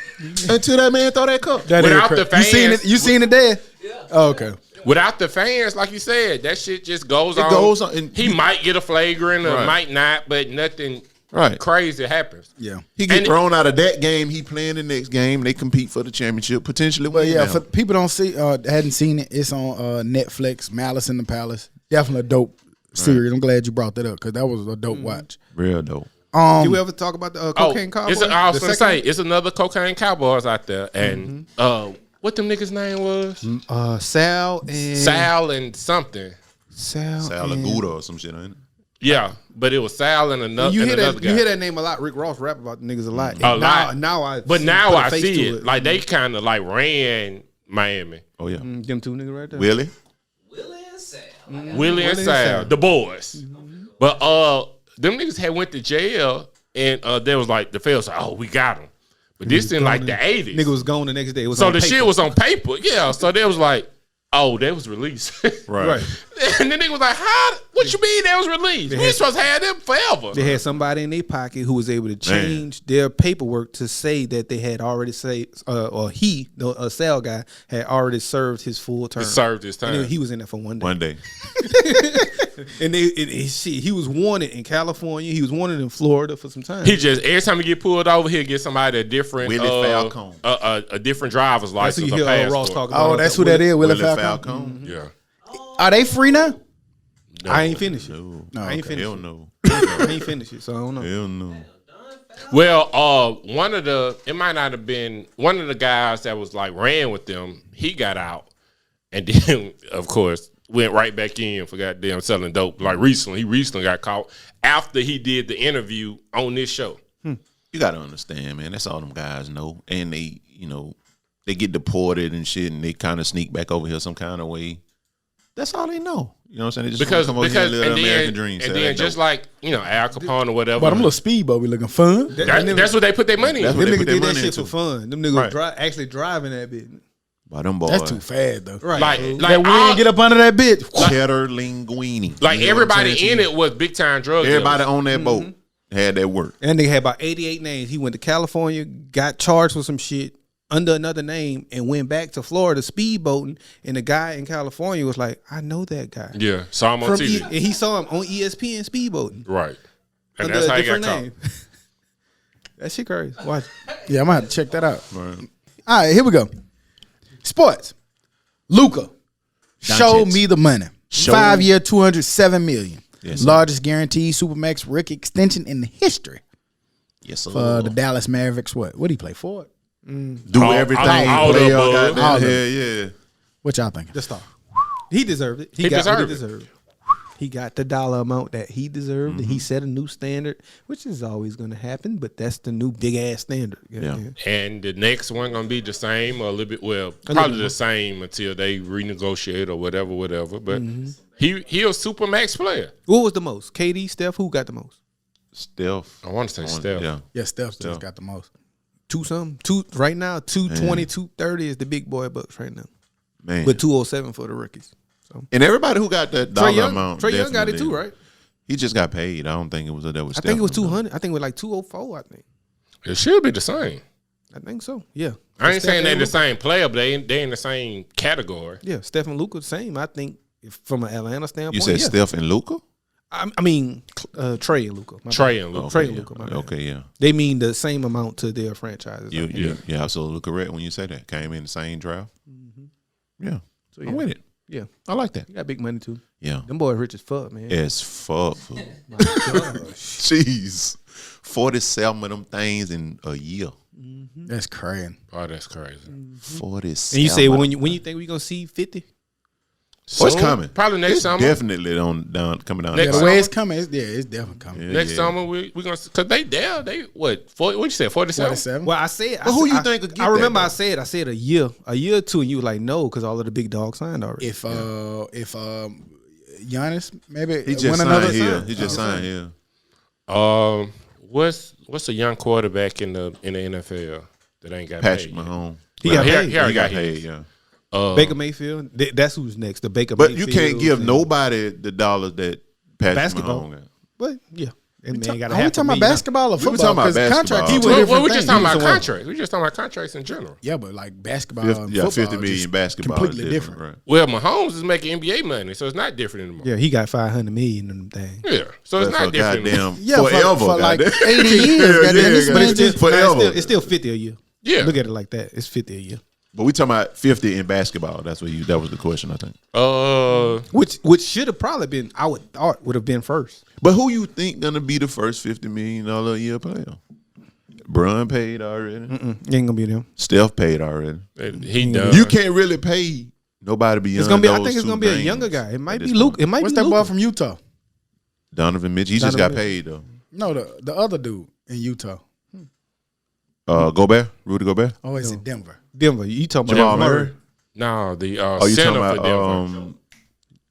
until that man throw that cup. That Without is the crazy. You seen fans- it? You seen it there? Yeah. Oh, okay. Without the fans, like you said, that shit just goes on. goes on, and he might get a flagrant or Right. might not, but nothing Right. crazy happens. Yeah. He get And- thrown out of that game. He playing the next game. They compete for the championship, potentially But win. yeah, now. for people don't see, hadn't seen it, it's on Netflix. Malice in the Palace. Definitely a dope series. I'm glad you brought that up because that was a dope watch. Real dope. Did we ever talk about the cocaine cowboy? I was The gonna second say it's another cocaine cowboys out there, and what them niggas name was one? Sal and Sal and something. Sal and- Salaguda or some shit, ain't it? Yeah, but it was Sal and another. You and hear another that? guy. You hear that name a lot. Rick Ross rap about the niggas a lot. A lot. But now put a I face see to it. Like they kind of like ran Miami. Oh yeah. Them 2 niggas right there. Willie? Willie and Sal. Willie and Sal, the boys. But them niggas had went to jail, and there was like the feds like, oh, we got him. But this in like the 80s. Nigga was gone the next day. It was So on the paper. shit was on paper. Yeah. So they was like, oh, they was released. Right. And the nigga was like, how? What you mean they was released? We supposed to have them forever. They had somebody in their pocket who was able to change their paperwork to say that they had already or he, the Sal guy, had already served his full term. He served his time. And he was in there for 1 day. One day. And he was wanted in California. He was wanted in Florida for some time. He just every time he get pulled over, he'll get somebody a different Willie Falcone. a different driver's That's who license you or hear Ross passport. talking about. Oh, that's who that is, Willie Willie Falcone. Falcone. Yeah. Are they free now? I ain't finished it. No. No, I ain't okay. finished Hell it. no. I ain't finished it, so I don't know. Hell no. Well, it might not have been one of the guys that was like ran with them. He got out, and then of course went right back in for goddamn selling dope. Like he recently got caught after he did the interview on this show. You gotta understand, man. That's all them guys know, and they get deported and shit, and they kind of sneak back over here some kind of way. That's all they know. You know what I'm saying? They just Because wanna come over here and live and the then American dream. and then just like Al Capone or whatever. But them little speedboat be looking fun. that's what they put their money in. That's Them what they niggas put their did that money shit into. for fun. Them niggas Right. actually driving that bitch. By them boys. That's too fast though. Right. Like That wind get up under that bitch. Cheddar linguine. like You know what I'm everybody saying? in it was big time drug Everybody dealers. on that boat had that work. And they had about 88 names. He went to California, got charged with some shit under another name, and went back to Florida speedboating. And the guy in California was like, I know that guy. Yeah, saw him on From TV. and he saw him on ESPN speedboating. Right. And Under that's a how he got different caught. name. That shit crazy. Watch. Yeah, I'm gonna have to check that out. Right. All right, here we go. Sports. Luka. Show Doncic. me the money. 5 year, $207 million. Yes, sir. Largest guaranteed Supermax rookie extension in the history Yes, sir. for the Dallas Mavericks. What do he play for? Do All- everything. all play the all above. goddamn All the- hell, yeah. What y'all think? The star. He deserved it. He got what he deserved it. deserved. He got the dollar amount that he deserved, and he set a new standard, which is always going to happen. But that's the new big ass standard. Yeah. And the next one gonna be the same or a little bit probably little the more. same until they renegotiate or whatever. But he a super max player. What was the most? KD, Steph, who got the most? Steph. I want to say Steph. Yeah. Yeah, Steph just got the most. Two right now. 220, 230 is the big boy bucks right now, Man. but 207 for the rookies. And everybody who got that dollar amount. Trey Young got it definitely- too, right? He just got paid. I don't think it was that was I think it was Steph. 200. I think it was like 204. I think. It should be the same. I think so. Yeah. I ain't Steph saying they're and the Luka. same player, but they in the same category. Yeah, Steph and Luka the same. I think if from an Atlanta standpoint. You said yeah. Steph and Luka? I mean Trey and Luka. Trey and Luka. Trey Okay, and yeah. Luka. my bad. Okay, yeah. They mean the same amount to their franchises. You're absolutely correct when you say that. Came in the same draft. Yeah. So, I'm with it. Yeah, I like that. you got big money too. Yeah. Them boys rich as fuck, man. As fuck. fool. My gosh. Jeez. 47 of them things in a year. That's crazy. Oh, that's crazy. 47. And you say of when them. you think we gonna see 50? Oh, it's Soon? coming. Probably next It's summer. definitely coming down. Next Yeah, the summer? way it's coming, it's definitely coming. Yeah, Next yeah. summer we gonna because they what 40, what you said 47? 47. Well, I said. But who you I, think would get I remember that, I said a year or two, and you were like no, because all of the big dogs signed already. If Giannis maybe He just win signed another here. sign. He just signed here. What's a young quarterback in the NFL that ain't got Patrick paid? Mahomes. He got He paid. already He got got paid, his. yeah. Baker Mayfield, that's who's next. The Baker. But you Mayfield can't give and- nobody the dollars that Patrick Basketball. Mahomes got. But yeah, that man got Are we talking about basketball or We were football? talking about 'Cause basketball. contracts He are two was- different we just things. talking about Somewhere. contracts. We just talking about contracts in general. Yeah, but like basketball, and Yeah, football 50 million just basketball. completely is different. Right. Well, Mahomes is making NBA money, so it's not different anymore. Yeah, he got 500 million in them things. Yeah, so it's But for not different anymore. goddamn Yeah, forever. for like goddamn. 80 years. Goddamn, this yeah, man it's just forever. It's still 50 a year. Yeah. Look at it like that. It's 50 a year. But we talking about 50 in basketball. That was the question, I think. Which should have probably been, I would thought would have been first. But who you think gonna be the first $50 million a year player? Bron paid already. Ain't gonna be them. Steph paid already. he done. You can't really pay nobody beyond. It's gonna be. I those think it's two gonna be a names younger guy. It might at be this Luke. point. It might What's be that boy Luka. from Utah? Donovan Mitchell. He just Donovan got paid though. No, the other dude in Utah. Gobert, Rudy Gobert. Oh, it's in Denver. Denver. You talking Jamal about Murray. No, the Oh, you center talking for Denver. about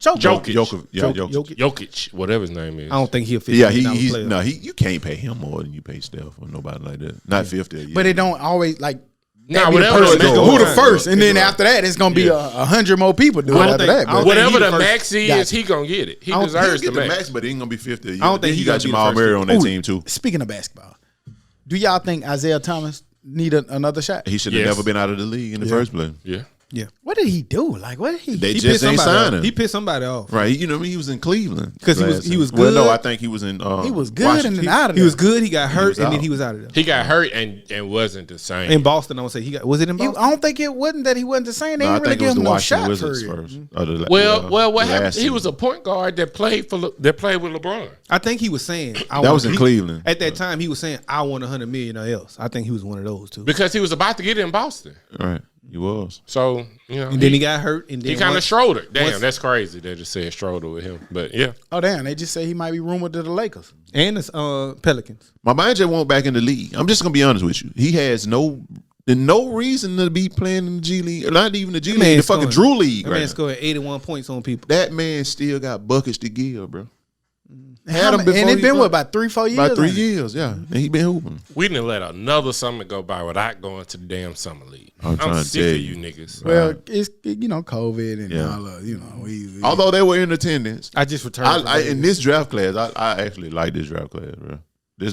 Jokic. Jokic. Jokic, whatever his name is. I don't think he'll fit. Yeah, you can't pay him more than you pay Steph or nobody like that. Not 50 a year. But it don't always like. Nah, that be the whatever person the that's next- who the Right. first, and then Right. after that, it's gonna be 100 more people do it I don't after think- that. I don't But Whatever he the the first. max is, Gotcha. he gonna get it. He I don't- He'll deserves get the the max. max, but it ain't gonna be 50 a year. I don't think Then he you got gonna be the Jamal first Murray on that Ooh, team too. Speaking of basketball, do y'all think Isaiah Thomas need another shot? He should have Yes. never been out of the league in the first place. Yeah. Yeah. What did he do? Like, what did he? They He just pissed ain't somebody sign off. him. He pissed somebody off. Right, you know, he was in Cleveland 'Cause he was- last he was season. Well, no, good. I think he was in. He was good Washington. and then out of He there. was good. He got hurt, was and then out. he was out of there. He got hurt and wasn't the same. In Boston, I would say he got. Was it in He- Boston? I don't think it wasn't that he wasn't the same. They No, I didn't really think it give was him the no Washington shot Wizards for it. first. Or the- what the happened? last He season. was a point guard that played with LeBron. I think he was saying That was in Cleveland. At that time, he was saying, "I want 100 million or else." I think he was one of those too. Because he was about to get it in Boston. Right, he was. So, And then he got hurt, and then he kind of once- Schroeder. Damn, once- that's crazy. They just said Schroeder with him. But yeah. Oh damn! They just say he might be rumored to the Lakers. and the Pelicans. My mind just won't back in the league. I'm just gonna be honest with you. He has no There's no reason to be playing in the G League. Not even the G That League, man the fucking scoring- Drew League That right man now. scored 81 points on people. That man still got buckets to give, bro. And it's been what, about 3-4 years? About 3 ain't it? years, yeah. And he been hooping. We didn't let another summer go by without going to the damn summer league. I'm trying to sick tell of you. you niggas. Well, it's COVID and Yeah. all of, we Although they were in attendance, I just returned. in this draft class, I actually like this draft class, bro.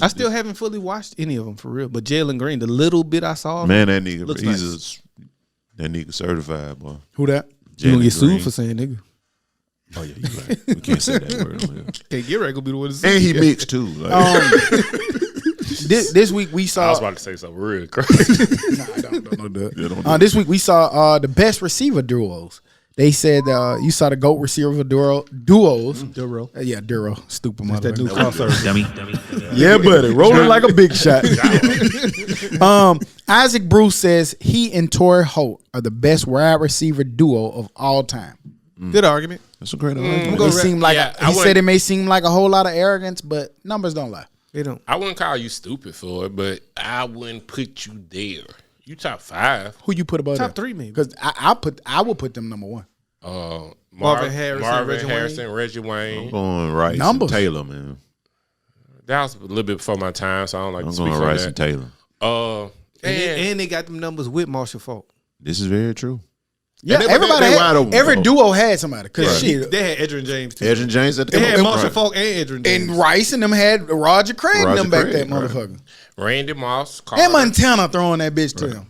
I still haven't fully watched any of them for real. But Jaylen Green, the little bit I saw, man, that nigga, Looks that nigga certified, boy. Who that? you gonna Jaylen get sued Green. for saying nigga. Oh yeah, you right. We can't say that word on here. Can't get right gonna be the one to say. And he mixed too. Like, This week we I saw. was about to say something real crazy. Nah, don't know that. Yeah, don't do This week we saw the best receiver duos. They said you saw the GOAT receiver duos. Duro. Yeah, Duro. Stupid That new motherfucker. crossover. Dummy. Yeah, buddy. Rolling like a big shot. Isaac Bruce says he and Torrey Holt are the best wide receiver duo of all time. Good argument. that's a great argument. It seemed like Yeah, I he said wouldn't- it may seem like a whole lot of arrogance, but numbers don't lie. They don't. I wouldn't call you stupid for it, but I wouldn't put you there. You top 5. Who you put above Top there? 3 maybe. Because I would put them number one. Marvin Harrison, Reggie Harrison, Reggie Wayne. Going Rice Numbers. and Taylor, man. That was a little bit before my time, so I don't like I'm to speak going on Rice and that. Taylor. And they got them numbers with Marshall Falk. This is very true. Yeah, they- everybody. they had- wide open, every though. duo had somebody. Cause Right. shit, They had Edgerrin James too. Edgerrin James at the They had right. Marshall Falk and Edgerrin James. and Rice and them had Roger Craig and Roger them back Craig, that right. motherfucker. Randy Moss, Carter, And Montana throwing that bitch to him.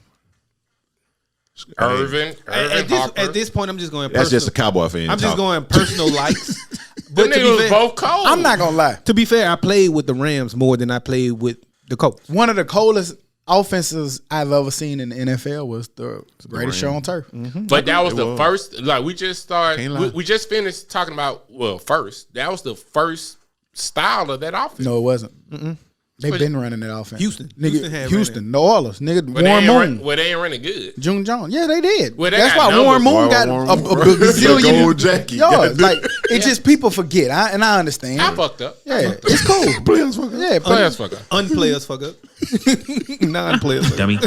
Irvin Harper. At this point, I'm just going. That's personal. just a Cowboy fan. I'm just talk. going personal likes. Them But to niggas was be, fair, both cold. I'm not gonna lie. to be fair, I played with the Rams more than I played with the Colts. One of the coldest offenses I've ever seen in the NFL was the greatest show on turf. But that was the first. Like we just started. Can't lie. We just finished talking about. Well, first that was the first style of that offense. No, it wasn't. They've been running that offense. Houston. Nigga, Houston had New Orleans, nigga, But Warren Moon, they ain't running good. June Jones. Yeah, they did. Well, they That's got why Warren numbers. Moon got Warren a Moon. bazillion. Gold jacket. Yo, like it's just people forget. I understand. I fucked up. Yeah, it's cool. Players fuck up. Yeah, Players fuck up. Unplayers fuck up. Non-players fuck up. Dummy.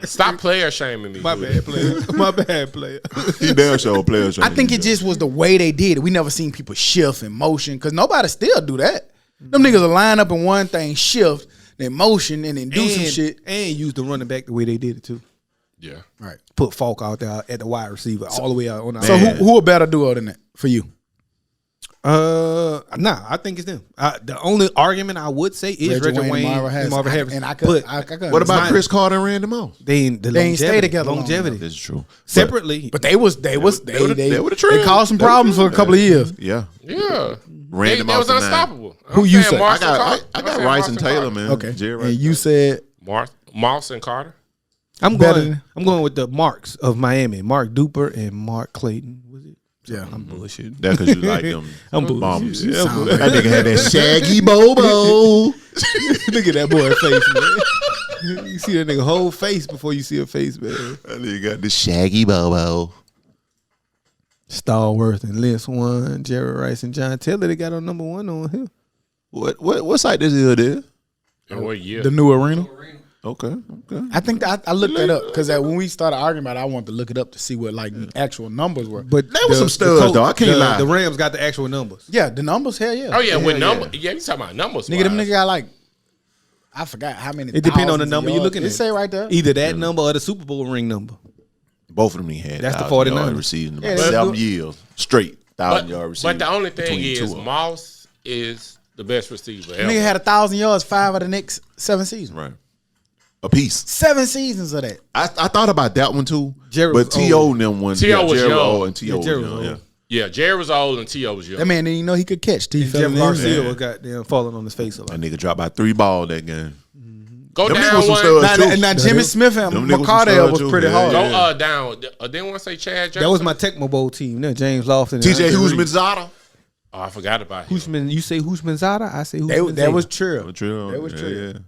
Stop player shaming me. My dude. bad player. My bad player. He damn sure players. I think it just was the way they did it. We never seen people shift in motion because nobody still do that. Them niggas will line up in one thing, shift, then motion, and then do some shit. And use the running back the way they did it too. Yeah. Right. Put Falk out there at the wide receiver all the way out on the So who a better duo than that for you? Nah, I think it's them. The only argument I would say is Reggie Wayne and Marvin Harrison. And I could. But I could What about understand. Chris Carter and Randy Moss? they ain't stay together long Longevity. That's true. Separately, But they was were the trend. they caused some problems for a couple of years. Yeah. Yeah. Randy They was Moss and unstoppable. Who you say? I got Rice and Taylor, man. Okay. Jerry Rice And you and said Moss and Carter. I'm Better going with the Marks of Miami. Mark Duper and Mark Clayton. Was it? yeah. I'm bullshitting. That because you like them. I'm bombs. bullshitting. Sound That nigga had that shaggy bobo. Look at that boy face, man. You see that nigga whole face before you see a face, man. That nigga got the shaggy bobo. Stallworth and Lynn Swan, Jerry Rice and John Taylor. They got on number 1 on here. What site this is there? And what year? The new arena. Okay. I think that I looked that up because when we started arguing about it, I wanted to look it up to see what like actual numbers were. But There was some studs, though. I can't lie. The Rams got the actual numbers. Yeah, the numbers, hell yeah. Oh yeah, with Yeah, number. Yeah, you talking about numbers? Nigga, them wise. nigga got like, I forgot how many. It depends on the thousands of number you're yards. looking It at. say right there. Either that number or the Super Bowl ring number. Both of them had. That's the 1,000 49ers. yard receiving Yeah, about that's 7 good. years straight. 1,000-yard receiving. But the only thing between two is of them. Moss is the best receiver ever. Nigga had 1,000 yards 5 of the next 7 seasons. Right. A piece. 7 seasons of that. I thought about that one too. Jerry but was T.O. old. and them ones. T.O. was Jerry young. old and T.O. was Jerry was young. old. Yeah. Yeah, Jerry was old and T.O. was young. That man didn't even know he could catch. T. And Jeff Garcia was goddamn falling on his face a lot. That nigga dropped by 3 balls that game. Go Them niggas down was some one. studs. Now Jimmy Smith and Them niggas was McCardell studs, was too. pretty Yeah, hard. yeah. Go down. Didn't want to say Chad Johnson. That was my Tecmo Bowl team. There, James Lofton. and T.J. Andre Husman Reed. Zada. Oh, I forgot about him. Husman, you say Husman Zada, I say Husman That was Zada. true. True. That was true. Yeah.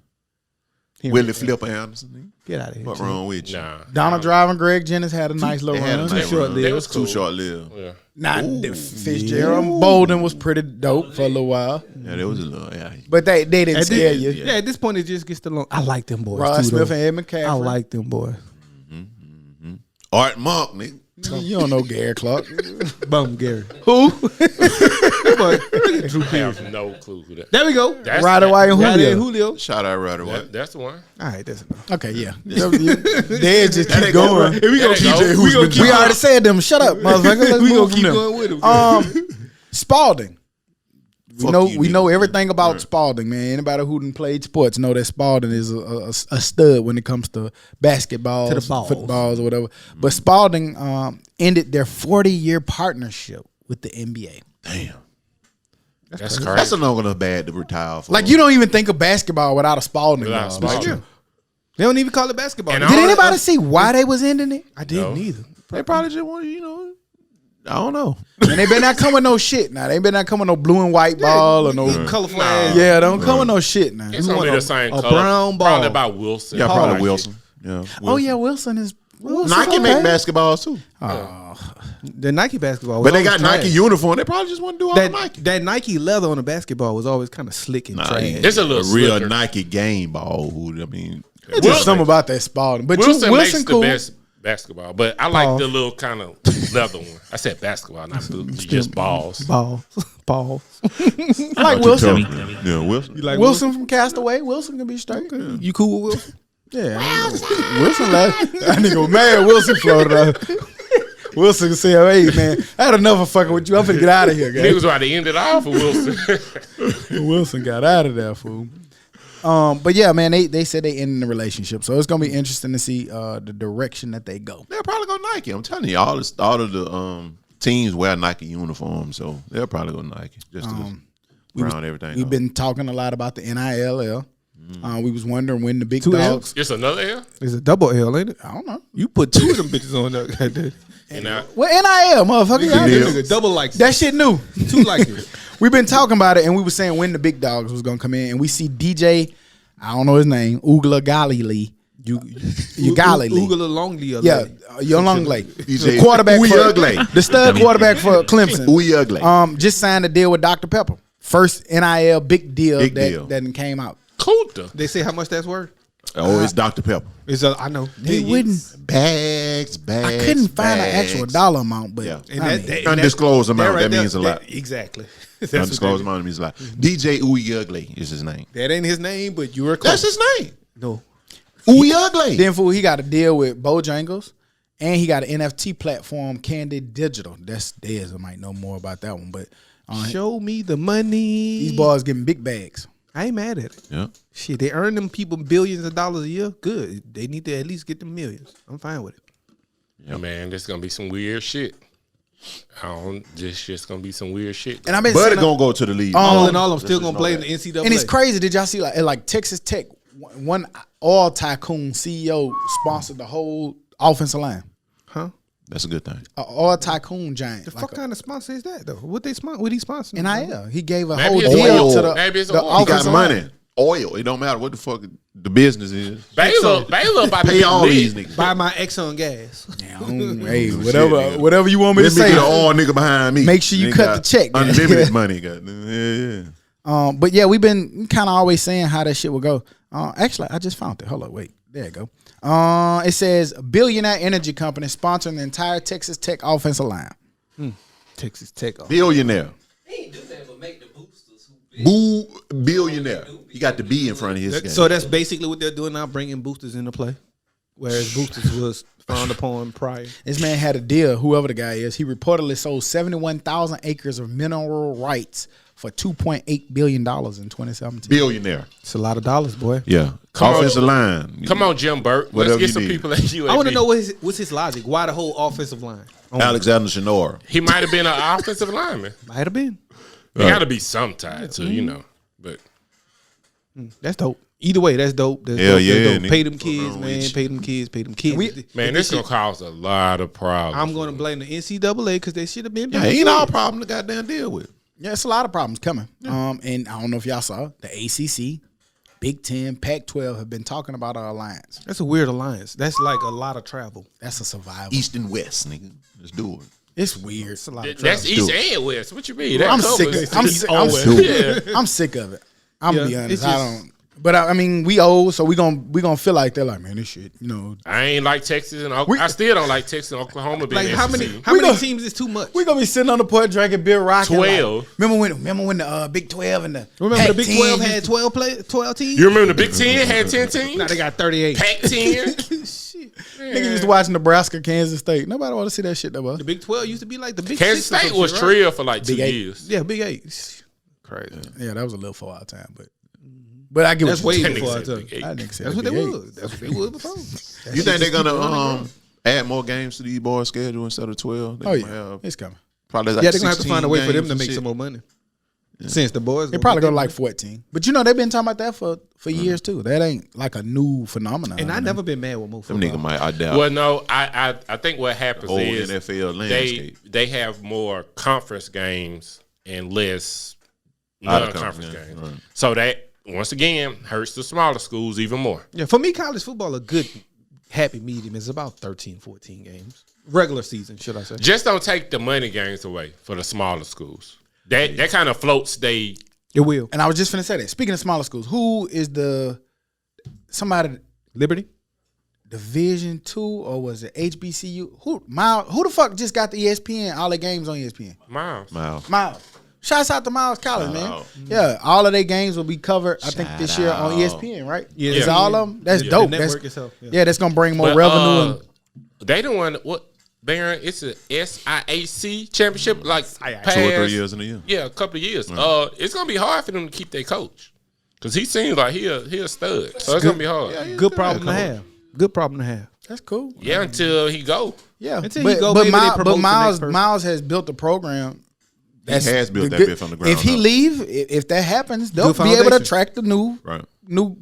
Willie Flipper Anderson. Get out of here. What Jay. wrong with you? Nah. Donald Driving, Greg Jennings had a nice little They had a run. nice short run. lived. That was cool. Too short lived. Yeah. Not Fitzgerald. Bolden was pretty dope for a little while, Yeah, there was a little. Yeah. but they didn't At scare this, you. yeah, at this point, it just gets along. I like them boys. Rod too, Smith though. and Ed McCaffrey. I like them boys. Art Monk, nigga. You don't know Gary Clark. Bum Gary. Who? Boy, look at Drew I Pierce. have no clue who that. There we go. That's Ryder White and Riley Julio. and Julio. Shout out Ryder White. That's the one. All right, that's enough. Okay, yeah. They just keep going. Here we go. We already said them. Shut up, motherfucker. Let's We gonna move from keep them. going with him. Spalding. We Fuck know you, we know nigga. everything about Spalding, man. Anybody who done played sports know that Spalding is a stud when it comes to basketballs, To the balls. footballs, or whatever. But Spalding ended their 40-year partnership with the NBA. Damn. That's That's crazy. not gonna bad to retire for. Like, you don't even think of basketball without a Spalding. Without dog. Spalding. Like, They don't even call it basketball. And did all- anybody see why they was ending it? I didn't either. They probably just want I don't know. And they better not come with no shit now. They better not come with no blue and white ball or no. Colorful Nah. ass. Yeah, don't come with no shit now. It's gonna be the same a color. brown ball. Probably about Wilson. Yeah, probably Like Wilson. Yeah. Oh yeah, Wilson is. Wilson's Nike okay. make basketballs too. The Nike basketball was But they always got trash. Nike uniform. They probably just want to do all the Nike. That Nike leather on the basketball was always kind of slick and trash. It's a little real slicker. Nike game ball. I mean, It's just something about that Spalding. But Wilson Wilson makes cool. the best basketball, but I like Ball. the little kind of leather one. I said basketball, not just balls. Balls. I like Wilson. yeah, Wilson. You like Wilson from Castaway. Wilson can be straight. You cool with Wilson? Yeah. Wilson left. That nigga was mad. Wilson floated out. Wilson said, "Hey man, I had enough of fucking with you. I'm finna get out of here, guys." Niggas about to end it off for Wilson. Wilson got out of there, fool. But yeah, man, they said they ended the relationship, so it's gonna be interesting to see the direction that they go. They'll probably go Nike. I'm telling you, all of the teams wear Nike uniforms, so they'll probably go Nike just to round everything. We've up. been talking a lot about the NIL. We was wondering when the big Two dogs. It's another L. It's a double L, ain't it? I don't know. You put two of them bitches on there. And now, Well, NIL, motherfucker. y'all- Yeah. Nigga, double like That shit new. two like it. We've been talking about it, and we were saying when the big dogs was gonna come in, and we see DJ. I don't know his name. Ugla Galilee. Ugalele. Ugala Longley. Yeah, Longley. DJ The quarterback for Ugalele. the stud quarterback for Clemson. We ugly. Just signed a deal with Dr. Pepper. First NIL big deal Big that deal. that came out. Kuta. They say how much that's worth? It's Dr. Pepper. It's I know. They wouldn't. Bags. I couldn't find an actual dollar amount, but Yeah. I mean, Undisclosed amount. That means a lot. Exactly. Undisclosed amount means a lot. DJ Uwe Ugly is his name. That ain't his name, but you were close. That's his name. No. Uwe Ugly. then fool, he got a deal with Bojangles, and he got an NFT platform, Candid Digital. That's theirs. I might know more about that one, but Show me the money. these boys getting big bags. I ain't mad at it. Yeah. Shit, they earn them people billions of dollars a year. Good. They need to at least get them millions. I'm fine with it. Yeah, man, this is gonna be some weird shit. This shit's gonna be some weird shit. And I've been But saying, it's going to go to the league. All in all, I'm still Let's gonna just blame know the NCAA. and it's crazy. Did y'all see like Texas Tech, one oil tycoon CEO sponsored the whole offensive line. Huh? That's a good thing. An oil tycoon giant. The like fuck kind of sponsor is that though? What they sponsor? What he sponsor? NIL. He gave a Maybe whole it's deal oil. to the, Maybe it's the oil. He got offensive money. line. Oil. It don't matter what the fuck the business is. Baylor about to Pay be all lit. these niggas. Buy my Exxon gas. Hey, nigga. whatever you want me to Let me say. get an oil nigga behind me. Make sure you Nigga cut got the check. Unlimited money. Yeah. But yeah, we've been kind of always saying how that shit will go. Actually, I just found it. Hold on, wait. There you go. It says billionaire energy company sponsoring the entire Texas Tech offensive line. Texas Tech. Billionaire. He ain't do that but make the boosters who big. Boo billionaire. You got the B in front of his game. So that's basically what they're doing now, bringing boosters into play, whereas boosters was frowned upon prior. This man had a deal, whoever the guy is. He reportedly sold 71,000 acres of mineral rights for $2.8 billion in 2017. Billionaire. It's a lot of dollars, boy. Yeah. Come Offensive on. line. Come on, Jim Burt. Whatever Let's get you some need. people at UAB. I want to know what's his logic. Why the whole offensive line? Alexander Chenora. He might have been an offensive lineman. Might have been. There got to be some tie to, you know. But That's dope. Either way, that's dope. That's Hell dope. yeah, That's dope. nigga. Pay them Fuck kids, wrong with man. you. Pay them kids. Pay them kids. man, this gonna cause a lot of problems. I'm going to blame the NCAA because they should have been. Yeah, ain't our problem to goddamn deal with. Yeah, it's a lot of problems coming. And I don't know if y'all saw the ACC Big 10, Pac-12 have been talking about our alliance. That's a weird alliance. That's like a lot of travel. That's a survival. East and West, nigga. Let's do it. It's weird. It's a lot of That's travel. East and West. What you mean? That I'm sick. covers- I'm sick. Yeah. I'm sick of it. I'm gonna be Yeah, honest. it's I just- don't. But I mean, we old, so we gonna feel like they're like, man, this shit. You know, I ain't like Texas and I still don't like Texas and Oklahoma being Like how SEC. many teams is too much? we gonna be sitting on the porch drinking beer, rocking. 12. Like, remember when the Big 12 and the Remember the Big 12 Pac-10 had 12 teams? You remember the Big 10 had 10 teams? Now they got 38. Pac-10. Niggas used to watch Nebraska, Kansas State. Nobody want to see that shit, though. The Big 12 used to be like the Big Kansas 6 or State some was shit, right? trill for like 2 Big 8. years. Yeah, Big 8. Crazy. Yeah, that was a little for our time, but I get That's what way you That saying. before nigga our said time. Big 8. That nigga said That's what they Big 8. was. That's what they was before. You think they're gonna add more games to these boys' schedule instead of 12? They Oh gonna yeah, have it's coming. probably like Yeah, they're gonna have to 16 find a way for them games to and make shit. some more money. Since the boys, They probably go to like 14. But you know they've been talking about that for years too. That ain't like a new phenomenon. And I never been mad with more Them football. nigga might, I doubt. Well, no, I think what happens whole is NFL landscape. they have more conference games and less Out of non-conference conference, games. right. So that once again hurts the smaller schools even more. Yeah, for me, college football a good happy medium is about 13, 14 games. Regular season, should I say? Just don't take the money games away for the smaller schools. That kind of floats they. It will. And I was just finna say that. Speaking of smaller schools, who is somebody Liberty? Division 2 or was it HBCU? Who the fuck just got the ESPN, all the games on ESPN? Miles. Miles. Shouts out to Miles College, man. out. Yeah, all of their games will be covered, I think, this year on out. ESPN, right? Yeah. Is Yeah. all of them? That's Yeah. dope. The network itself, yeah. Yeah, that's going to bring more But, revenue. they don't want what Baron. It's a SIAC championship, like past 2 or 3 years in a year. Yeah, a couple of years. It's gonna be hard for them to keep their coach because he seems like he a stud. So it's gonna be hard. Good problem to have. Good problem to have. That's cool. Yeah, until he go. Yeah. Until he go, maybe they promote the next person. Miles has built a program. He has built that bit from the ground If he up. leave, if that happens, they'll Good be able to foundation. attract a new Right.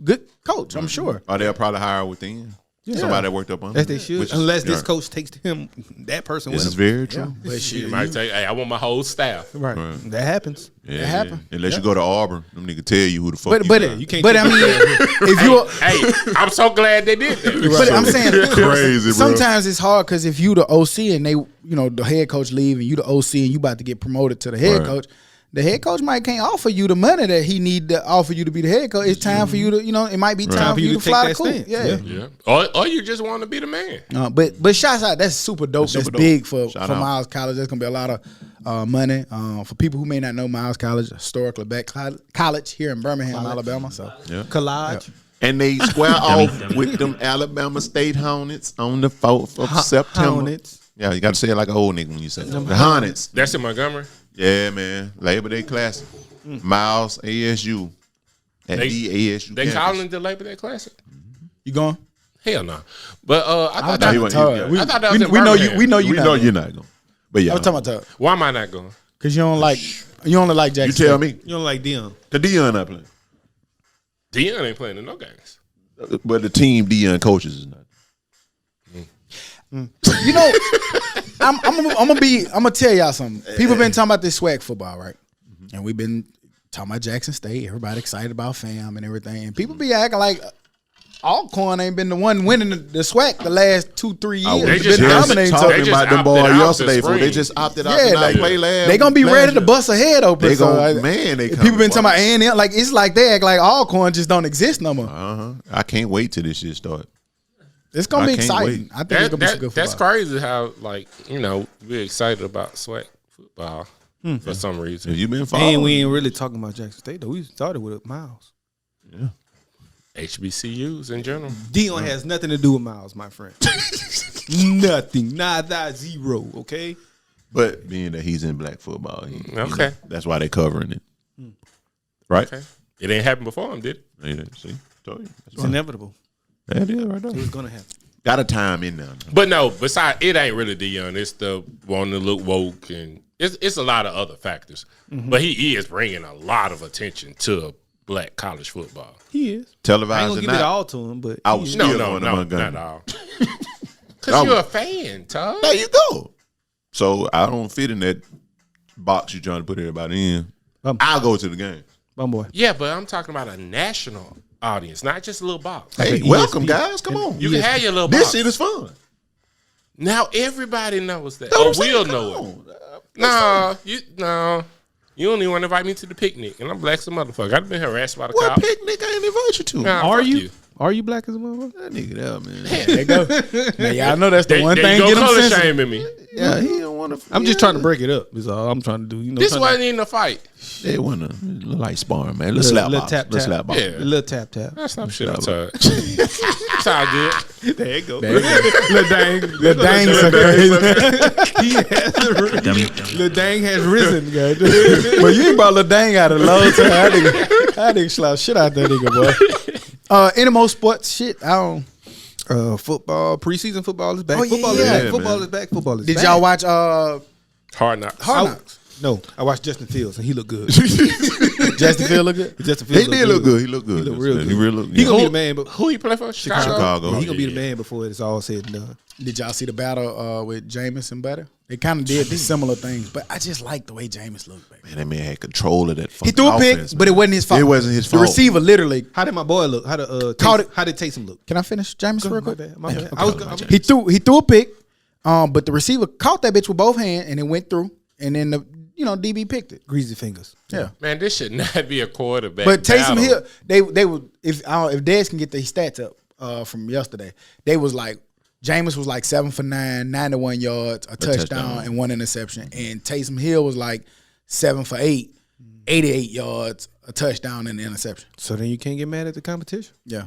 good coach, I'm sure. Or they'll probably hire within. Somebody that worked up on As they should. Unless this coach takes him, that person This with is him. very true. But You shit, might say, "Hey, I want my whole staff." Right. That happens. Yeah, happened. Unless you go to Auburn, them nigga tell you who the fuck But you but got. You can't but take I mean, if you Hey, I'm so glad they did that. but I'm saying Crazy, bro. sometimes it's hard because if you the OC and they, the head coach leave and you the OC and you about to get promoted to the head Right. coach, the head coach might can't offer you the money that he need to offer you to be the head coach. It's time for you to, it might be time for you to take fly the that coop. stance. Yeah. Yeah, or you just want to be the man. But shouts out, that's super dope. That's super dope. big for Shout out. Miles College. There's gonna be a lot of money for people who may not know Miles College, historically black college here in Birmingham, Alabama. So Collage. And they square off with them Alabama State Hornets on the 4th of September. Hornets. Yeah, you got to say it like an old nigga when you say it. The Hornets. That's in Montgomery. Yeah, man. Labor Day Classic. Miles ASU. At They- the ASU They campus. calling the Labor Day Classic? you going? Hell no. But I thought He that. went- Todd, he- I thought that was in we know you. Birmingham. We know you. we know you're not going. But yeah. I'm talking about Todd Why am I not going? because you don't like. You only like You Jackson. tell State. me. You don't like Dion. The Dion not playing. Deion ain't playing in no games. But the team Dion coaches is not. You know, I'm gonna tell y'all something. People been talking about this swag football, right? And we've been talking about Jackson State. Everybody excited about fam and everything. And people be acting like Alcorn ain't been the one winning the SWAC the last 2-3 years. They They just been opted- dominating. they talking just about them opted boys out yesterday. this Fool. They spring. just opted out Yeah, to not like, play last. they gonna be last ready to year. bust a head open. They so, gonna like, man. They people been talking coming, about A&M like it's like they act like Alcorn just don't exist no more. I can't wait till this shit start. It's gonna I be can't exciting. wait. I think it's gonna be some good football. That's crazy how we're excited about SWAC football for some reason. Have you been following? And we ain't really talking about Jackson State though. We started with Miles. HBCUs in general. Dion has nothing to do with Miles, my friend. Nothing. Nada, zero. Okay. But being that he's in black football, Okay. that's why they covering it, right? Okay. It ain't happened before him, did it? See, told you. That's It's why. inevitable. That is right there. It was gonna happen. Got a time in there. But no, besides it ain't really Deion. It's the wanting to look woke and it's a lot of other factors. But he is bringing a lot of attention to black college football. He is. I ain't Televised gonna or give it not, all to him, but I was he is. still No, going to Montgomery. not all. Because you're a fan, Todd. There you go. So I don't fit in that box you're trying to put everybody in. I'll go to the game. Bum boy. Yeah, but I'm talking about a national audience, not just a little box. Hey, welcome, guys. Come on. You can have your little This box. shit is fun. Now everybody knows that. That's what Or I'm saying. will Come know it. on. You don't even want to invite me to the picnic, and I'm black as a motherfucker. I've been harassed by the What cops. picnic I ain't invite you to? Nah, Are fuck you? Are you black as a motherfucker? That nigga there, man. There you go. Now, y'all know that's the They, one they thing. go Get them color sensitive. shaming me. Yeah, he don't want to. I'm just trying to break it up. Is all I'm trying to do. You know, This trying wasn't even a fight. They want to like sparring, man. Let's slap box. Let's slap box. Yeah. a little tap tap. That's some shit I touch. It's all good. There you go. Lil Dang so crazy. Dummy. Lil Dang has risen, guys. But you ain't brought Lil Dang out of the low time. I nigga slap shit out that nigga, boy. Any more sports shit? I don't. Football, preseason football is back. Oh, yeah, Football yeah, is back. man. Football is back. Football is Did back. y'all watch Hard knocks. Hard Knocks? No, I watched Justin Fields and he looked good. Justin Field look good? Justin He Fields did look good. He looked good. He looked real good. He really looked He gonna be good. the man, but Who he play for? Chicago. he gonna be the man before it's all said and done. Did y'all see the battle with Jameis and Butter? They kind of did similar things, but I just like the way Jameis looked, baby. Man, that man had control of that fucking He threw a pick, offense, but it man. wasn't his fault. It wasn't his fault. The receiver literally. How did my boy look? How did Caught it. How did Taysom look? Can I finish Jameis real My quick? bad. My bad. okay. He threw a pick, but the receiver caught that bitch with both hands and it went through, and then the DB picked it. Greasy fingers. Yeah. Man, this should not be a quarterback. But Taysom battle. Hill, they would if Dez can get the stats up from yesterday, they was like Jameis was like 7 for 9, 91 yards, a touchdown, and 1 interception, and Taysom Hill was like 7 for 8, 88 yards, a touchdown, and an interception. So then you can't get mad at the competition. Yeah.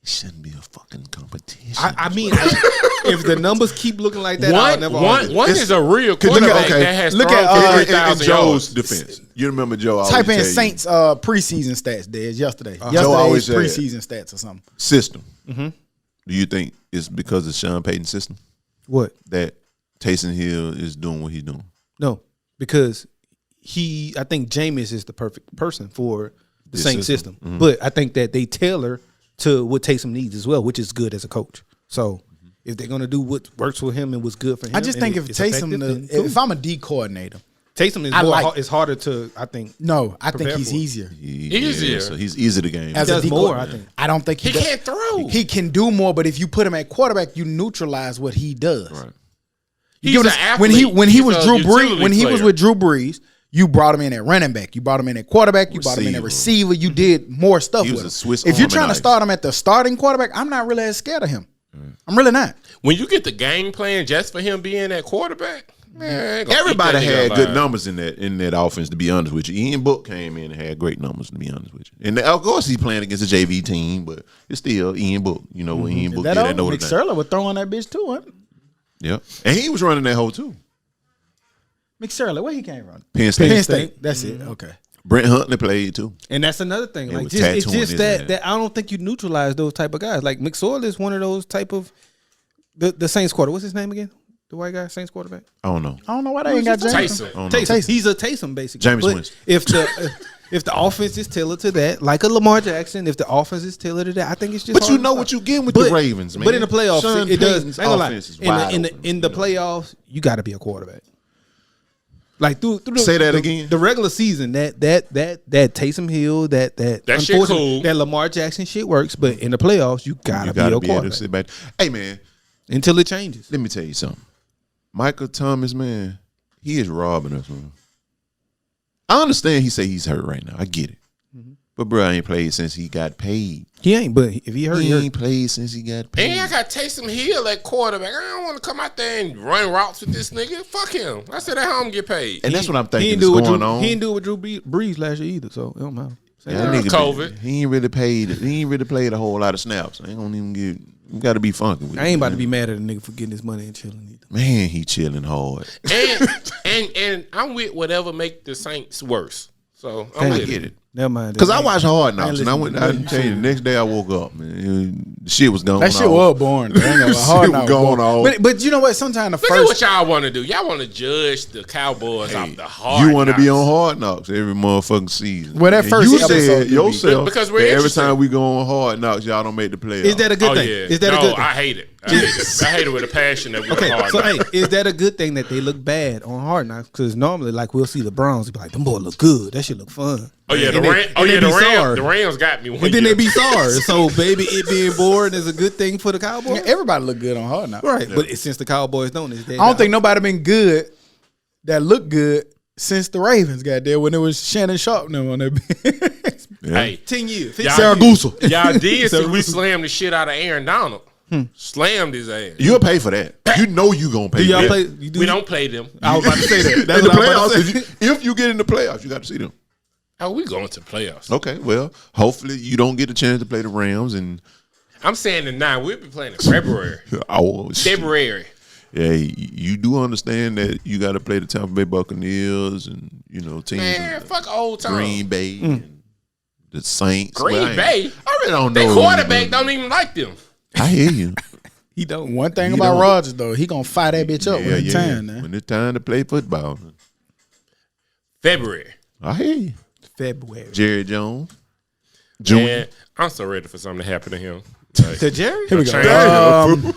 It shouldn't be a fucking competition. I mean, if the numbers keep looking like that, I'll never argue. One is a real look at- quarterback okay, that has look thrown at, for in 3,000 Joe's yards. defense, you remember Joe always Type in tell you, Saints preseason stats, Dez, yesterday. Joe always Yesterday's said- preseason stats or something. system. Do you think it's because of Sean Payton's system What? that Taysom Hill is doing what he's doing? No, because I think Jameis is the perfect person for the This same system. system. But I think that they tailor to what Taysom needs as well, which is good as a coach. So if they're gonna do what works for him and what's good for him, I just and think if it's effective, then Taysom, cool. if I'm a D coordinator, Taysom is I like- it's harder to, I think. no, I think Prepare he's for it. easier. Easier. So he's easy to game. As He a does D more, coordinator. I think. I don't think He does. can't throw. He can do more, but if you put him at quarterback, you neutralize what he does. Right. You He's get what an I'm- when he athlete. when he He's was a Drew Brees, utility when he was player. with Drew Brees, you brought him in at running back, you brought him in at quarterback, you brought him in at Receiver. receiver. You did more stuff He with was him. a Swiss If you're Army trying to knife. start him at the starting quarterback, I'm not really as scared of him. I'm really not. When you get the game plan just for him being that quarterback, man, ain't gonna Everybody keep that nigga had good alive. numbers in that offense. To be honest with you, Ian Book came in and had great numbers. To be honest with you, and of course he's playing against a JV team, but it's still Ian Book. You know what Ian Book That did at old Notre Nick Dame. Sirleaf was throwing that bitch too. Huh? Yep, and he was running that hole too. McSorley, where he came from? Penn State. Penn State. That's it. Okay. Brent Huntley played too. And that's another thing. It Like was it's tattooing just his that ass. that I don't think you neutralize those type of guys. Like McSorley is one of those type of the Saints quarter. What's his name again? The white guy, Saints quarterback. I don't know. I don't know why they ain't got Jameis. Taysom. I don't know. Taysom. He's a Taysom basically. Jameis But Winston. if the offense is tailored to that, like a Lamar Jackson, if the offense is tailored to that, I think it's just. But you hard to know stop. what you getting with But- the Ravens, man. But in the playoffs, Sean it does. Payton's I ain't gonna lie. offense is wide open, In the playoffs, you got to be a quarterback. Like through Say that the, again. The regular season, that Taysom Hill, that shit unfortunate- cool. that Lamar Jackson shit works, but in the playoffs, you gotta, You gotta be a be able to quarterback sit back. Hey man, until it changes. let me tell you something. Michael Thomas, man, he is robbing us, man. I understand he say he's hurt right now. I get it. But bro, I ain't played since he got paid. He ain't, but if he hurt, He he hurt. ain't played since he got paid. And I got Taysom Hill at quarterback. I don't want to come out there and run routes with this nigga. Fuck him. I said at home get paid. And that's what I'm He thinking didn't is do it with going Drew. on. He didn't do it with Drew Brees last year either, so it don't matter. Yeah, that nigga COVID. He ain't really paid. He ain't really played a whole lot of snaps. I ain't gonna even get. You got to be funky with I it, ain't about to man. be mad at a nigga for getting his money and chilling either. Man, he chilling hard. And I'm with whatever make the Saints worse. So I'm I with get it. it. Never mind. Cause I watched Hard Knocks and I listening went. to I tell you, the next day I woke up, man, the shit was going. That shit off. was boring. Hard Shit was Knocks going boring. off. But you know what? Sometimes the Look at what first y'all want to do. Y'all want to judge the Cowboys off the hard. You want to be knocks. on Hard Knocks every motherfucking season. Well, that And first you episode said could be- yourself Because we're that every interested. time we go on Hard Knocks, y'all don't make the playoffs. Is that a good Oh thing? yeah. Is that a good thing? I hate it. I hate it. I hate it with a passion that we're Okay, hard. so hey, knocks. is that a good thing that they look bad on Hard Knocks? Because normally, like we'll see the Browns, be like, "Them boys look good. That shit look fun." Oh yeah, And they be sorry. the Rams got me one And then year. they be sorry. So maybe it being boring is a good thing for the Cowboys. Yeah, everybody look good on Hard Knocks. Right. But since the Cowboys don't, it's I don't think nobody been good that looked good since the Ravens got there when it was Shannon Sharp and them on that. Hey, 10 years. y'all, 15 years. y'all did see we slammed the shit out of Aaron Donald. Slammed his ass. You'll pay for that. You know you gonna pay. Do y'all for play? that. We don't play them. I was about to say that. That's in the what I was about to playoffs. say. If you get in the playoffs, you got to see them. How we going to playoffs? Okay, well, hopefully you don't get a chance to play the Rams and I'm saying the 9. We'll be playing in February. February. Yeah, you do understand that you got to play the Tampa Bay Buccaneers and teams. Man, fuck old time. Green Bay, and the Saints. Green Bay? I really don't know. Their quarterback don't even like them. I hear you. He don't. One thing He about don't. Rodgers though, he gonna fire that bitch up when it's time. Man. When it's time to play football, February. I hear you. February. Jerry Jones, Jr. Man, I'm so ready for something to happen to him. Like, To Jerry? Here we go. Change.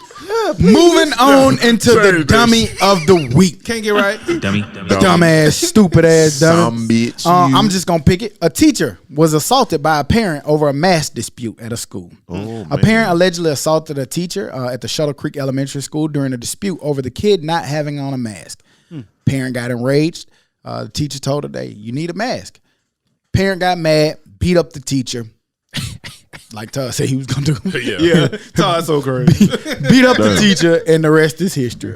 Moving on into the dummy of the week. Can't get right. Dummy. Dumbass, stupid ass dummy. Some bitch. I'm just gonna pick it. A teacher was assaulted by a parent over a mask dispute at a school. A parent allegedly assaulted a teacher at the Shuttle Creek Elementary School during a dispute over the kid not having on a mask. Parent got enraged. The teacher told her, you need a mask. Parent got mad, beat up the teacher. Like Todd said he was gonna do. Yeah. Todd's so crazy. Beat up the teacher, and the rest is history.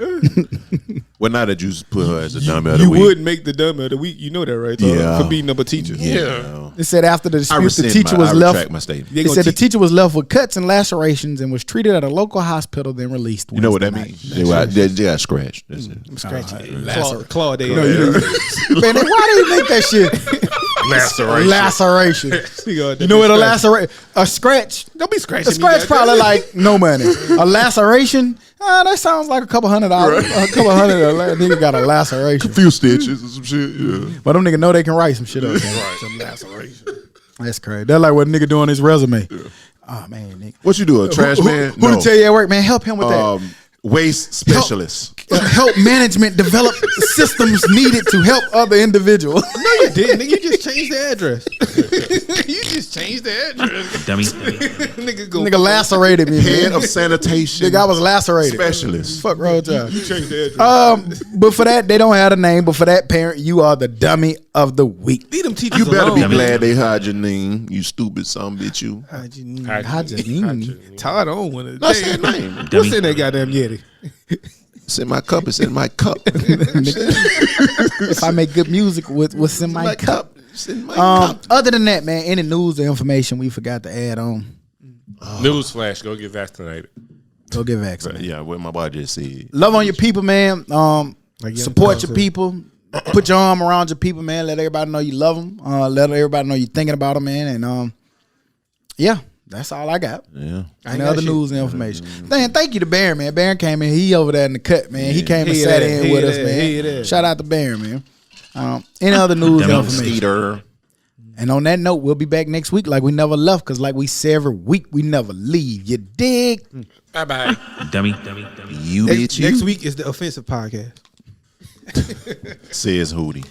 Well, now that you put her as a dummy of the You week. would make the dummy of the week. You know that, right? Todd? Yeah. For beating up a teacher. Yeah. It said after the I dispute, the rescind teacher was I left. retract my statement. They It gonna said the teach- teacher was left with cuts and lacerations and was treated at a local hospital, then released. You know what that Wednesday means? They got scratched. That's it. Claw day. Man, why did he make that shit? Laceration. You know what a laceration? A scratch. Don't be scratching. A scratch probably like no money. A laceration. That sounds like a couple $100. A couple $100. Nigga got a laceration. A few stitches or some shit. Yeah. But them nigga know they can write some shit up. Some laceration. That's crazy. That's like what a nigga do on his resume. Oh man, nigga. What you do? A trash man? Who to tell you at work, man? Help him with that. Waste specialist. Help management develop systems needed to help other individuals. No, you didn't. Nigga, you just changed the address. You just changed the address. Dummy. Nigga go. Nigga lacerated me, Head man. of sanitation. Nigga, I was lacerated. specialist. Fuck road time. You changed the address. But for that, they don't have a name. But for that parent, you are the dummy of the week. Leave them teachers You better be alone. glad they hired your name, you stupid son bitch, you. Hygiene. Todd on one of That's his name. What's in that goddamn Yeti? It's in my cup. It's in my cup. If I make good music, what's in my cup? It's in my cup. Other than that, man, any news or information we forgot to add on? Newsflash, go get vaccinated. Go get vaccinated. Yeah, what my boy just said. Love on your people, man. Support your people. Put your arm around your people, man. Let everybody know you love them. Let everybody know you're thinking about them, man. And yeah, that's all I got. Yeah. Any other news and information? Thank you to Baron, man. Baron came in. He over there in the cut, man. He came and sat in with us, man. Shout out to Baron, man. Any other news and information? Skeeter. And on that note, we'll be back next week like we never left, because like we say every week, we never leave. You dig? Bye-bye. Dummy. You bitch. Next week is the offensive podcast. Says Hootie.